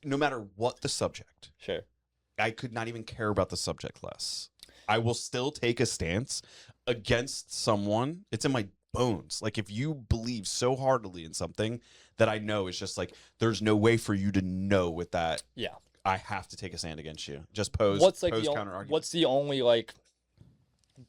no matter what the subject, Sure. I could not even care about the subject less. I will still take a stance against someone. It's in my bones. Like, if you believe so heartily in something that I know is just like, there's no way for you to know with that. Yeah. I have to take a stand against you. Just pose What's like counter the argument. what's the only like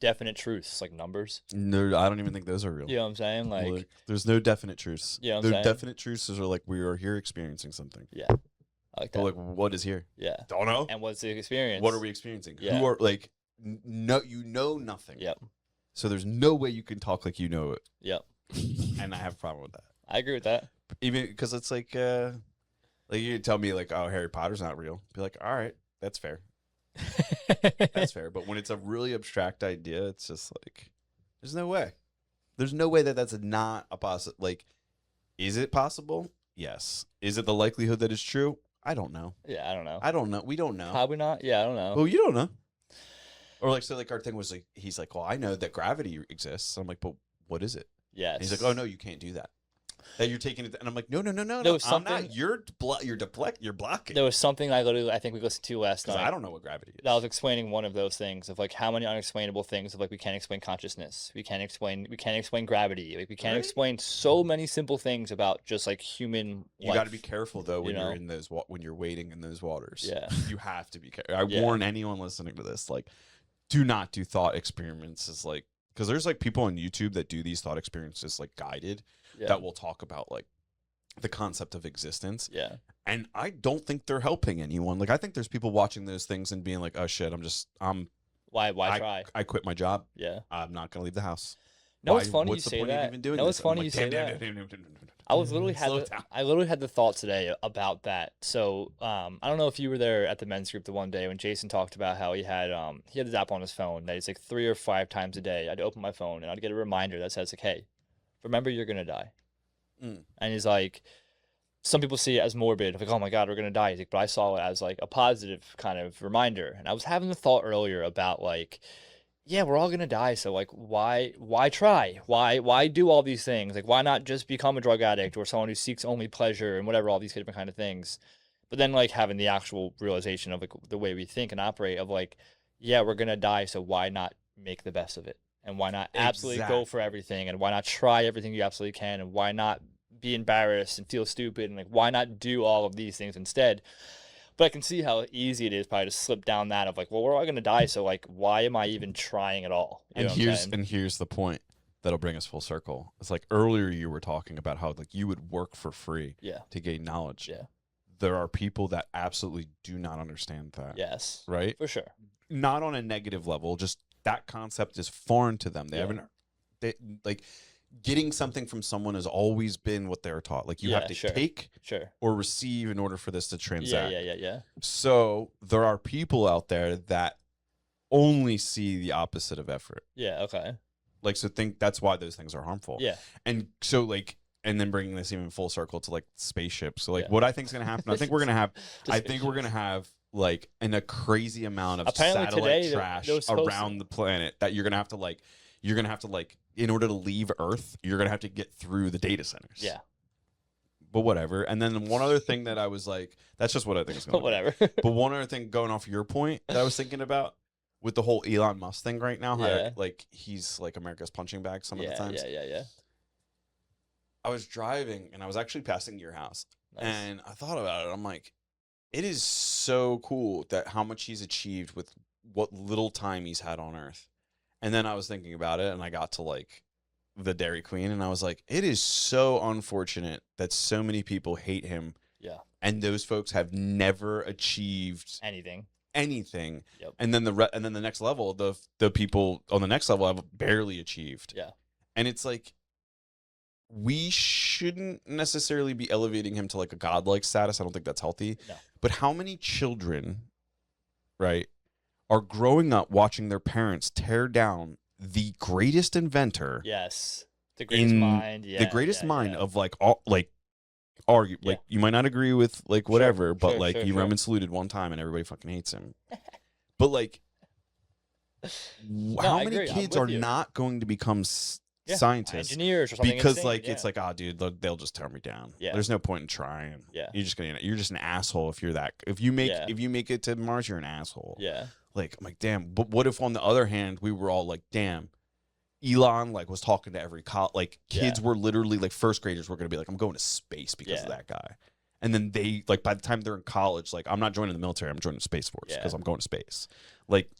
definite truths, like numbers. No, I don't even think those are real. You know what I'm saying? Like there's no definite truths. You know what The I'm saying? definite truths are like we are here experiencing something. yeah, I like But that. like, what is here? Yeah. Don't know. And what's the experience? What are we experiencing? Yeah. Who are like, no, you know nothing. Yep. So there's no way you can talk like you know it, Yep. and I have a problem with that. I agree with that. Even because it's like you tell me like, oh, Harry Potter's not real. Be like, all right, that's fair. That's fair. But when it's a really abstract idea, it's just like, there's no way. There's no way that that's not a possible. Like, is it possible? Yes. Is it the likelihood that it's true? I don't know. Yeah, I don't know. I don't know. We don't know. Probably not. Yeah, I don't know. Well, you don't know. Or like, so like our thing was like, he's like, well, I know that gravity exists. I'm like, but what is it? Yes. And he's like, oh no, you can't do that. That you're taking it, and I'm like, no, There I'm was not. something- You're blocking. There was something I think we listened to last Because night. I don't know what gravity is. That was explaining one of those things of like how many unexplainable things of like we can't explain consciousness. We can't explain gravity. Like we can't Really? explain so many simple things about just like human You life. got to be careful though when you you're know? in those when you're wading in those waters. Yeah. You have to be careful. I Yeah. warn anyone listening to this, like, do not do thought experiences, like, because there's like people on YouTube that do these thought experiences like guided Yeah. that will talk about like the concept of existence. Yeah. And I don't think they're helping anyone. Like, I think there's people watching those things and being like, oh shit, Why try? I quit my job. Yeah. I'm not gonna leave the house. No, it's Why- funny you what's the say point of that. even doing No, this? it's And I'm funny like, you say damn, that. damn. I was literally Slow down. I literally had the thought today about that. So I don't know if you were there at the men's group the one day when Jason talked about how he had this app on his phone that he's like 3 or 5 times a day. I'd open my phone and I'd get a reminder that says like, hey, remember you're gonna die. Mm. And he's like, some people see it as morbid, like, oh my God, we're gonna die. He's like, but I saw it as like a positive kind of reminder. And I was having the thought earlier about like, yeah, we're all gonna die. So like, why try? Why do all these things? Like, why not just become a drug addict or someone who seeks only pleasure and whatever, all these different kind of things. But then like having the actual realization of like the way we think and operate of like, yeah, we're gonna die. So why not make the best of it? And why not absolutely go for everything? And why not try everything you absolutely can? And why not be embarrassed and feel stupid? And like, why not do all of these things instead? But I can see how easy it is probably to slip down that of like, well, we're all gonna die, so like, why am I even trying at all? You know what I'm saying? Here's the point that'll bring us full circle. It's like earlier you were talking about how like you would work for free Yeah. to gain knowledge. Yeah. There are people that absolutely do not understand that. Yes. Right? For sure. Not on a negative level, just that concept is foreign to them. They Yeah. haven't like getting something from someone has always been what they're taught. Like you have to sure. take Sure. or receive in order for this to transact. Yeah. So there are people out there that only see the opposite of effort. Yeah. Okay. Like, so think that's why those things are harmful. Yeah. And so like, and then bringing this even full circle to like spaceships. So like, Yeah. what I think is going to happen, I think we're going to have, Just I think we're going to have like a crazy amount of Apparently satellite today, trash there was supposed around the planet that you're going to have to like, in order to leave Earth, you're going to have to get through the data centers. Yeah. But whatever. And then one other thing that I was like, that's just what I think is going But to whatever. But one other thing going off your point that I was thinking about with the whole Elon Musk thing right now, Yeah. how like he's like America's punching bag some of the times. Yeah. I was driving and I was actually passing your house Nice. and I thought about it. I'm like, it is so cool that how much he's achieved with what little time he's had on Earth. And then I was thinking about it and I got to like the Dairy Queen and I was like, it is so unfortunate that so many people hate him. Yeah. And those folks have never achieved Anything. anything. Yep. And then the next level, the people on the next level have barely achieved. Yeah. And it's like, we shouldn't necessarily be elevating him to like a godlike status. I don't think that's healthy. No. But how many children, right, are growing up watching their parents tear down the greatest inventor, Yes. The greatest in mind. Yeah. the greatest yeah, mind yeah. of like all like argue Yeah. like you might not agree with like whatever, but sure, like sure, you sure. Roman saluted one time and everybody fucking hates him. But like, how I many agree. I'm kids with are you. not going to become Yeah, scientists engineers or something because insane, like yeah. it's like, oh dude, they'll just tear me down. Yeah. There's no point in trying. Yeah. You're just an asshole if you're that. If you make it to Mars, you're an asshole. Yeah. Like I'm like, damn. But what if on the other hand we were all like, damn, Elon like was talking to every like kids Yeah. were literally like first graders were gonna be like, I'm going to space because of Yeah. that guy. And then they like by the time they're in college, like I'm not joining the military, I'm joining the Space Force Yeah. because I'm going to space. Like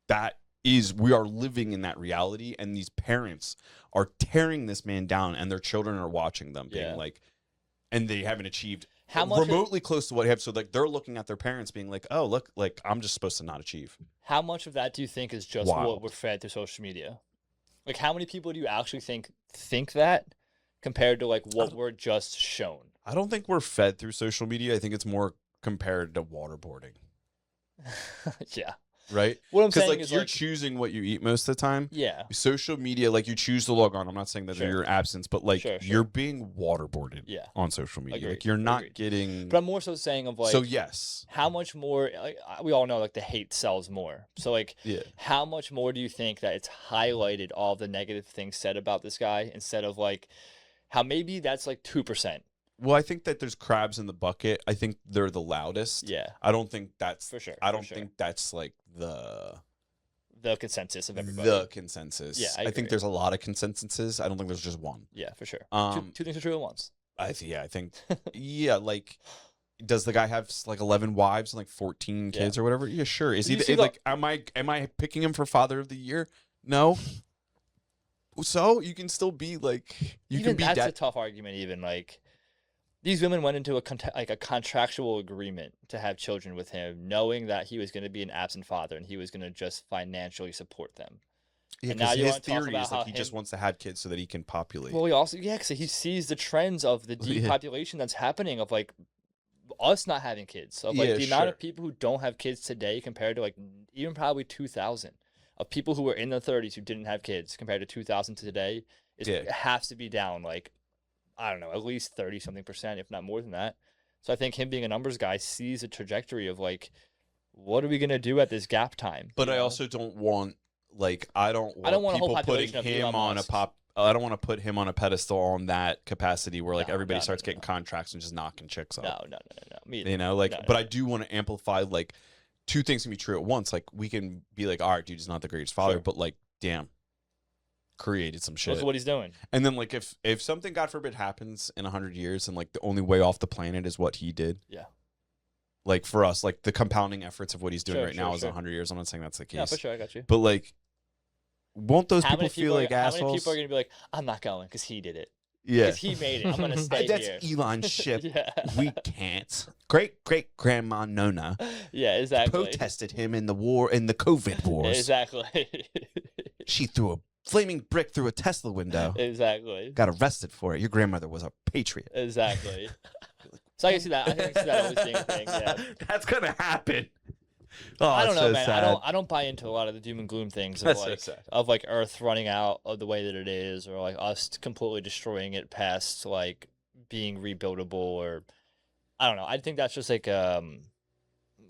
that is we are living in that reality, and these parents are tearing this man down, and their children are watching them, being like, and they haven't achieved How much remotely close to what they have. So like they're looking at their parents, being like, oh look, like I'm just supposed to not achieve. How much of that do you think is just Wild. what we're fed through social media? Like, how many people do you actually think that compared to like what we're just shown? I don't think we're fed through social media. I think it's more compared to waterboarding, Yeah. right? What I'm Because saying like is you're like, choosing what you eat most of the time. yeah. Social media, like you choose to log on. I'm not saying that Sure. you're absence, but like Sure. you're being waterboarded Yeah. on social media. Agreed. Like you're not Agreed. getting. But I'm more so saying of like, so yes, how much more, like, we all know like the hate sells more. So like, yeah. how much more do you think that it's highlighted all the negative things said about this guy instead of like how maybe that's like 2%? Well, I think that there's crabs in the bucket. I think they're the loudest. Yeah, I don't think that's for sure. I for don't sure. think that's like the consensus of everybody. the consensus. Yeah, I I think agree. there's a lot of consensuses. I don't think there's just one. Yeah, for sure. Um, Two things are true at once. I think yeah, like does the guy have like 11 wives and like 14 kids or whatever? Yeah, sure. Is Did he you see like am I picking him for father of the year? No. So you can still be like you Even can be that's a that. tough argument. Even like these women went into a contractual agreement to have children with him, knowing that he was going to be an absent father and he was going to just financially support them. Yeah, and now 'cause you his wanna talk theory about is like how he just him- wants to have kids so that he can populate. Well, he also because he sees the trends of the Yeah. depopulation that's happening of like us not having kids, of like Yeah, the amount of sure. people who don't have kids today compared to like even probably 2000 of people who were in their 30s who didn't have kids compared to 2000 to today it has to be down like I don't know, at least 30 something %, if not more than that. So I think him being a numbers guy sees a trajectory of like, what are we gonna do at this gap time? But you I know? also don't want like I don't want a whole people putting population of him Elon on a Musks. pop. I don't want to put him on a pedestal on that capacity where like No, everybody no, starts no, getting no. contracts and just knocking chicks up. No. Me either. You know, like, No, no, but no. I do want to amplify like two things can be true at once. Like we can be like, all right, dude, he's not the greatest father, Sure. but like, damn, created some shit. Look at what he's doing. And then like if something God forbid happens in 100 years and like the only way off the planet is what he did. Yeah. Like for us, like the compounding efforts of what he's doing Sure, right sure, now is sure. 100 years. I'm not saying that's the case. Yeah, for sure, I got you. But like, won't those How people many feel like how assholes? many people are gonna be like, I'm not going because he did it. Yeah. Because he made it. I'm gonna stay That's here. Elon's ship. Yeah. We can't. Great grandma Nona Yeah, exactly. protested him in the COVID wars. Exactly. She threw a flaming brick through a Tesla window. Exactly. Got arrested for it. Your grandmother was a patriot. Exactly. So I can see that. I can see that always being a thing. Yeah. That's gonna happen. Oh, I don't it's know, so man. sad. I don't buy into a lot of the doom and gloom things of That's so like sad. Earth running out of the way that it is, or like us completely destroying it past like being rebuildable, or I don't know. I think that's just like I'm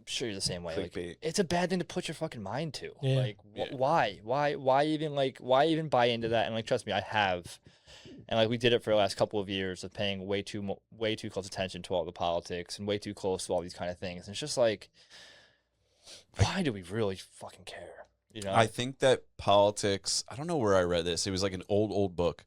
sure you're the same way. Like, Clickbait. it's a bad thing to put your fucking mind to. Yeah. Like Yeah. why even buy into that? And like trust me, I have. And like we did it for the last couple of years of paying way too close attention to all the politics and way too close to all these kind of things. And it's just like, why do we really fucking care? You know? I think that politics. I don't know where I read this. It was like an old book.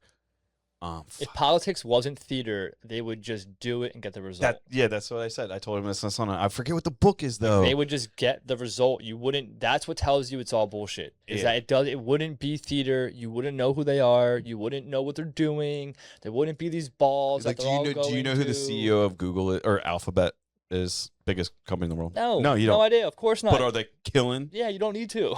If politics wasn't theater, they would just do it and get the result. That's what I said. I told him this on. I forget what the book is though. They would just get the result. You wouldn't. That's what tells you it's all bullshit. Is Yeah. that it wouldn't be theater. You wouldn't know who they are. You wouldn't know what they're doing. There wouldn't be these balls. Like, that do they're you all know? Do you know who the going to. CEO of Google is, or Alphabet is? Biggest company in the world. No, you don't. No idea. Of course not. But are they killing? Yeah, you don't need to.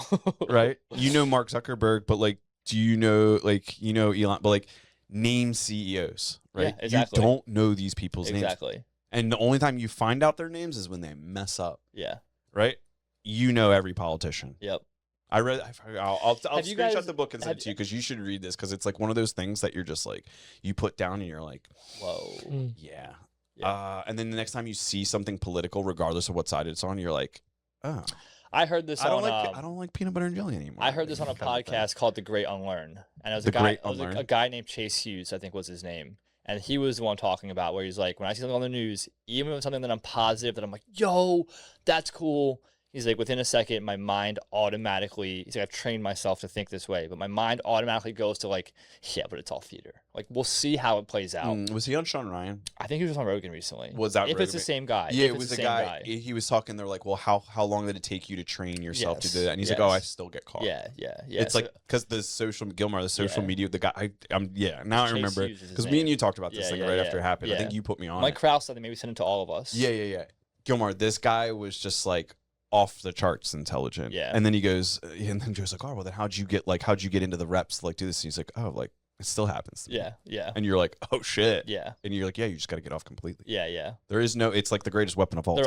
Right. You know Mark Zuckerberg, but like, do you know Elon? But like, name CEOs, right? Yeah, exactly. You don't know these people's names, Exactly. and the only time you find out their names is when they mess up, Yeah. right? You know every politician. Yep. I read. I'll Have you screenshot guys- the book and send have- it to you because you should read this because it's like one of those things that you're just like you put down and you're like, Whoa. Mm. yeah. Yeah. And then the next time you see something political, regardless of what side it's on, you're like, oh, I heard this I don't on. like I don't like peanut butter and jelly anymore. I heard this on a Like, kind of thing. podcast called The Great Unlearn, and it was The a guy. Great It was Unlearn? a guy named Chase Hughes, I think was his name, and he was the one talking about where he's like, when I see something on the news, even if it's something that I'm positive that I'm like, yo, that's cool. He's like, within a second, my mind automatically, he's like, I've trained myself to think this way, but my mind automatically goes to like, yeah, but it's all theater. Like, we'll see how it plays out. Was he on Sean Ryan? I think he was on Rogan recently. Was that if Rogan? it's the same guy? Yeah, if it it's was the a same guy. He was talking. They're like, well, how long did it take you to train yourself to do that? And he's like, oh, I still get caught. Yeah. It's so, like because the social Yeah. media, the guy. Now I Chase remember Hughes is his because me and name. you talked about this thing right after it happened. I think you put me on. Mike Krause said they maybe sent it to all of us. Yeah. Gilmore, this guy was just like off the charts intelligent. Yeah. And then he goes, and then Joe's like, oh, well, then how'd you get into the reps to like do this? And he's like, oh, like it still happens to me. Yeah. And you're like, oh shit. Yeah. And you're like, yeah, you just got to get off completely. Yeah. There is no, it's like the greatest weapon of all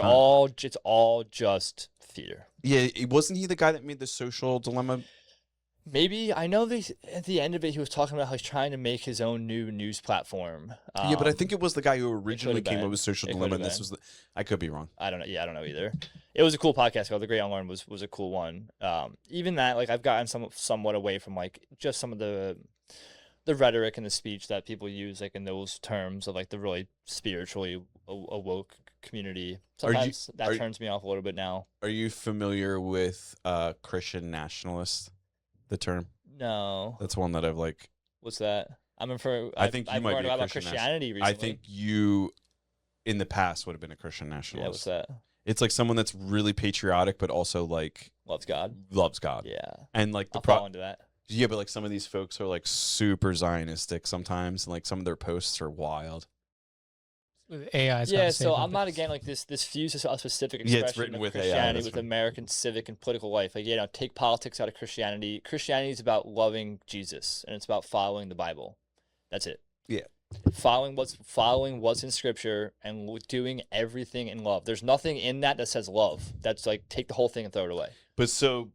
It's all just theater. Yeah. Wasn't he the guy that made the social dilemma? Maybe. I know at the end of it, he was talking about how he's trying to make his own new news platform. Yeah, but I think it was the guy who originally came been. up with social It dilemma. could've And this was I could be wrong. I don't know. Yeah, I don't know either. It was a cool podcast. The Great Unlearn was a cool one. Even that, like, I've gotten somewhat away from like just some of the rhetoric and the speech that people use, like in those terms of like the really spiritually awoke community. Sometimes that turns me off a little bit now. Are you familiar with Christian nationalist? The term? No. That's one that I've like. What's that? I think you I've might learned be a about Christian Christianity recently. I think you, in the past, would have been a Christian nationalist. Yeah, what's that? It's like someone that's really patriotic, but also like Loves God. loves God. Yeah. And like I'll fall into that. Yeah, but like some of these folks are like super Zionistic sometimes, and like some of their posts are wild. With AI, Yeah, so I'm not again like this fuse a specific expression it's written of with AI, Christianity that's with right. American civic and political life. Like, take politics out of Christianity. Christianity is about loving Jesus, and it's about following the Bible. That's it. Yeah. Following what's in Scripture and doing everything in love. There's nothing in that says love. That's like take the whole thing and throw it away. But so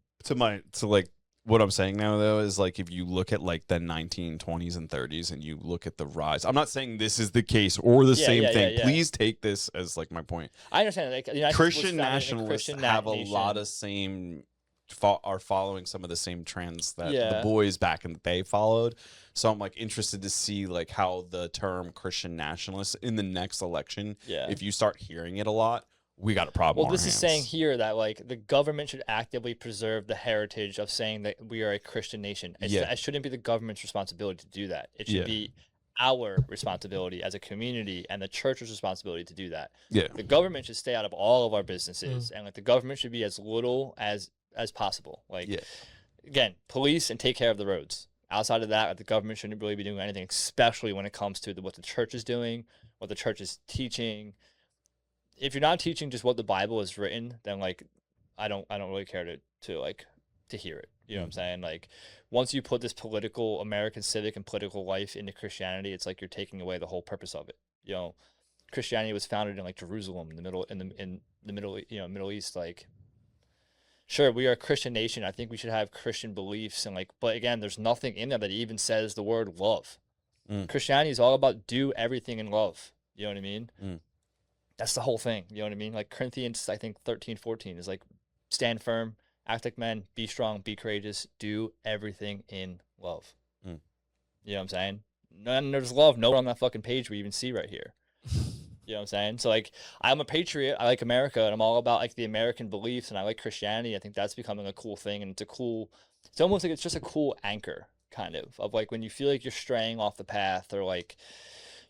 like what I'm saying now though is like if you look at like the 1920s and 30s and you look at the rise. I'm not saying this is the case or the same thing. Yeah. Please take this as like my point. I understand. Like, the United States was Christian founded in a nationalists Christian have a nation. lot of same are following some of the same trends that the Yeah. boys back in the day followed. So I'm like interested to see like how the term Christian nationalist in the next election, Yeah. if you start hearing it a lot, we got a problem. Well, this is saying here that like the government should actively preserve the heritage of saying that we are a Christian nation. It shouldn't be the government's responsibility to do that. It should be our responsibility as a community and the church's responsibility to do that. Yeah. The government should stay out of all of our businesses, and like the government should be as little as possible. Like, again, police and take care of the roads. Outside of that, the government shouldn't really be doing anything, especially when it comes to what the church is doing, what the church is teaching. If you're not teaching just what the Bible is written, then like I don't really care to hear it. You know what I'm saying? Like once you put this political American civic and political life into Christianity, it's like you're taking away the whole purpose of it. Christianity was founded in like Jerusalem in the Middle East. Like, sure, we are a Christian nation. I think we should have Christian beliefs and but again, there's nothing in there that even says the word love. Christianity is all about do everything in love. You know what I mean? That's the whole thing. You know what I mean? Like Corinthians, I think 13-14 is like stand firm, act like men, be strong, be courageous, do everything in love. You know what I'm saying? None there's love nowhere on that fucking page we even see right here. You know what I'm saying? So like I'm a patriot. I like America and I'm all about like the American beliefs and I like Christianity. I think that's becoming a cool thing and it's almost like it's just a cool anchor kind of like when you feel like you're straying off the path or like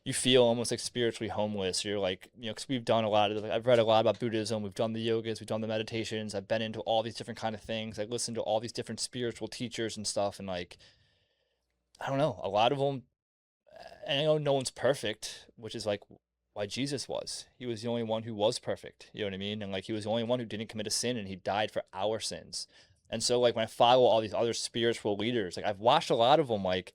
you feel almost like spiritually homeless. You're like, because we've done I've read a lot about Buddhism. We've done the yogas. We've done the meditations. I've been into all these different kind of things. I listened to all these different spiritual teachers and stuff. And like, I don't know, a lot of them, and I know no one's perfect, which is like why Jesus was. He was the only one who was perfect. You know what I mean? And like, he was the only one who didn't commit a sin and he died for our sins. And so like when I follow all these other spiritual leaders, like I've watched a lot of them, like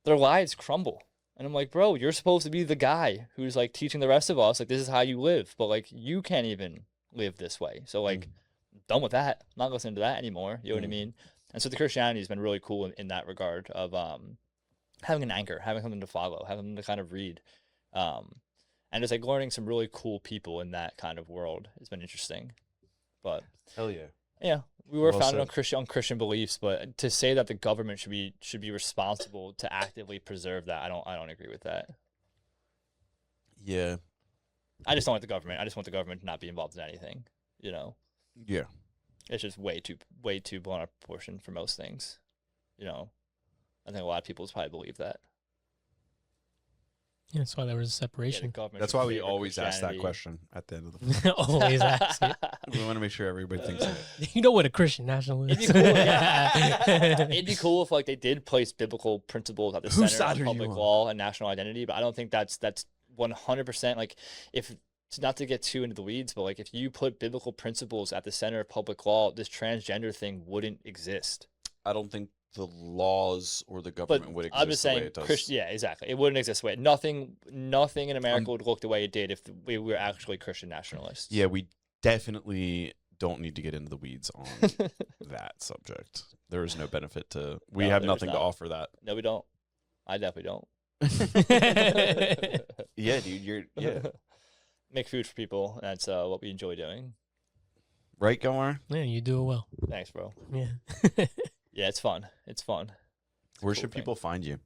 their lives crumble. And I'm like, bro, you're supposed to be the guy who's like teaching the rest of us, like, this is how you live. But like, you can't even live this way. So like, done with that. I'm not listening to that anymore. You know what I mean? And so the Christianity has been really cool in that regard of having an anchor, having something to follow, having something to kind of read. And just like learning some really cool people in that kind of world has been interesting. But hell yeah. Yeah, we were Well founded said. on Christian beliefs, but to say that the government should be responsible to actively preserve that, I don't agree with that. Yeah. I just don't like the government. I just want the government to not be involved in anything. Yeah. It's just way too blown out of proportion for most things. You know, I think a lot of people probably believe that. Yeah, that's why there was a Yeah, the separation. government That's should why we favor always ask that Christianity. question at the end of the Always ask it. We want to make sure everybody thinks it. You know what a Christian national is? It'd be cool. Yeah. It'd be cool if like they did place biblical principles at the Whose center side of are you public on? law and national identity, but I don't think that's 100% like if. Not to get too into the weeds, but like if you put biblical principles at the center of public law, this transgender thing wouldn't exist. I don't think the laws or the But government would exist I'm just the way saying, it does. yeah, exactly. It wouldn't exist the way. Nothing in America would look the way it did if we were actually Christian nationalists. Yeah, we definitely don't need to get into the weeds on that subject. There is no benefit to. We No, have there's nothing to not. offer that. No, we don't. I definitely don't. Yeah, dude. Yeah. Make food for people. And that's what we enjoy doing. Right, Gomar? Yeah, you do it well. Thanks, bro. Yeah. Yeah, it's fun. It's fun. Where Cool should thing. people find you?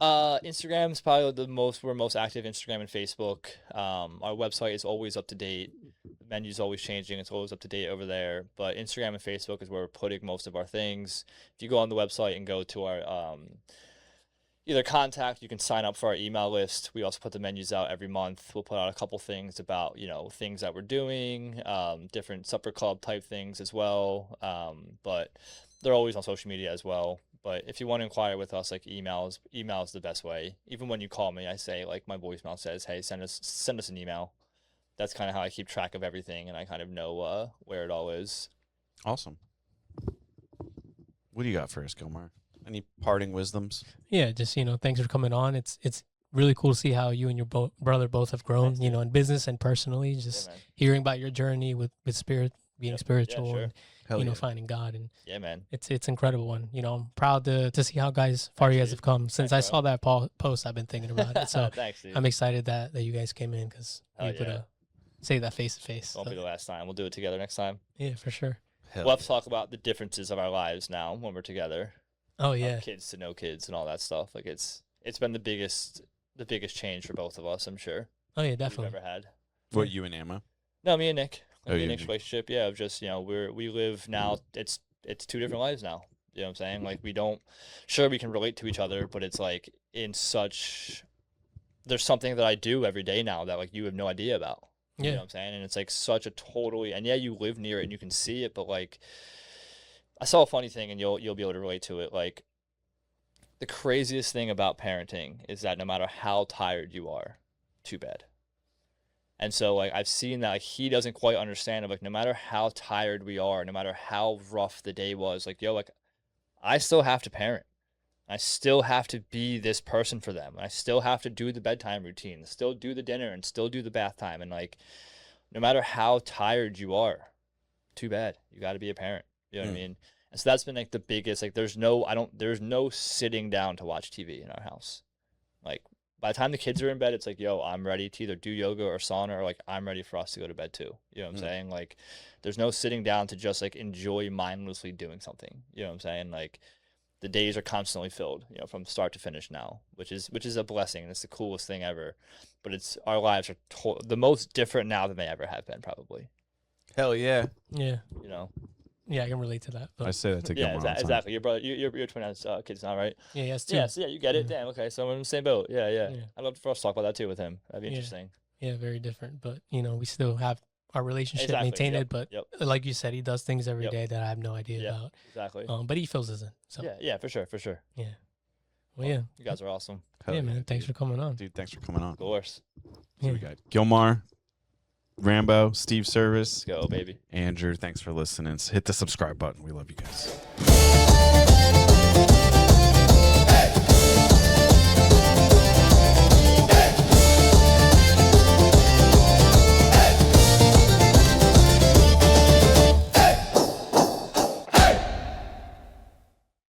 Instagram's probably we're most active. Instagram and Facebook. Our website is always up to date. The menu's always changing. It's always up to date over there. But Instagram and Facebook is where we're putting most of our things. If you go on the website and go to our either contact, you can sign up for our email list. We also put the menus out every month. We'll put out a couple things about, things that we're doing, different supper club type things as well. But they're always on social media as well. But if you want to inquire with us, like email is the best way. Even when you call me, I say, like my voicemail says, hey, send us an email. That's kind of how I keep track of everything, and I kind of know where it all is. Awesome. What do you got for us, Gomar? Any parting wisdoms? Yeah, just thanks for coming on. It's really cool to see how you and your brother both have grown, Thanks, in business and personally. Just Yeah, man. hearing about your journey with spirit, being Yep. Yeah, spiritual, sure. and Hell yeah. finding God, and Yeah, man. it's incredible one. I'm proud to see how far you guys have come. Since I Thanks, saw that post, I've been thinking about it. So Thanks, dude. I'm excited that you guys came in because Hell you able yeah. to say that face to face. Won't be the last time. We'll do it together next time. Yeah, for sure. Hell We'll have to talk about the differences of our lives now when we're together. Oh yeah, Kids to no kids and all that stuff. Like it's been the biggest change for both of us, I'm sure. oh yeah, We've definitely. ever had. What, you and Emma? No, me and Nick. Oh, Like, you the and Nick's Nick. relationship, yeah, of just, we live now, it's 2 different lives now. You know what I'm saying? Like we can relate to each other, but it's like there's something that I do every day now that like you have no idea about. You know Yeah, what I'm saying? And it's like such a totally, and yeah, you live near it and you can see it, but like I saw a funny thing and you'll be able to relate to it. Like the craziest thing about parenting is that no matter how tired you are, too bad. And so like I've seen that like he doesn't quite understand it. Like no matter how tired we are, no matter how rough the day was, like like I still have to parent. I still have to be this person for them. I still have to do the bedtime routine, still do the dinner, and still do the bath time. And like, no matter how tired you are, too bad. You got to be a parent. You know what I mean? And so that's been like the biggest. Like, there's no sitting down to watch TV in our house. Like, by the time the kids are in bed, it's like, yo, I'm ready to either do yoga or sauna, or like I'm ready for us to go to bed too. You know what I'm saying? Like, there's no sitting down to just like enjoy mindlessly doing something. You know what I'm saying? Like, the days are constantly filled, from start to finish now, which is a blessing, and it's the coolest thing ever. But our lives are the most different now than they ever have been, probably. Hell yeah. yeah, You know? yeah. I can relate to that. But I say that to Yeah, Gomar all the time. exactly. Your brother, your twin has kids now, right? yeah, yes, too. Yeah, so yeah, you get it. Damn, okay, so I'm in the same boat. Yeah. Yeah. I'd love for us to talk about that too with him. That'd be Yeah. interesting. Yeah, very different. But we still have our relationship Exactly, maintained. yep, But yep. like you said, he does things every Yep. day that I have no idea Yeah. about. Exactly. But he feels it. So Yeah, for sure. yeah. Well, yeah, You guys are awesome. Hell yeah, man. Thanks for coming on. Dude, thanks for coming on. Of course. So Yeah. we got Gomar, Rambo, Steve Servis, Let's go, baby. Andrew. Thanks for listening. Hit the subscribe button. We love you guys.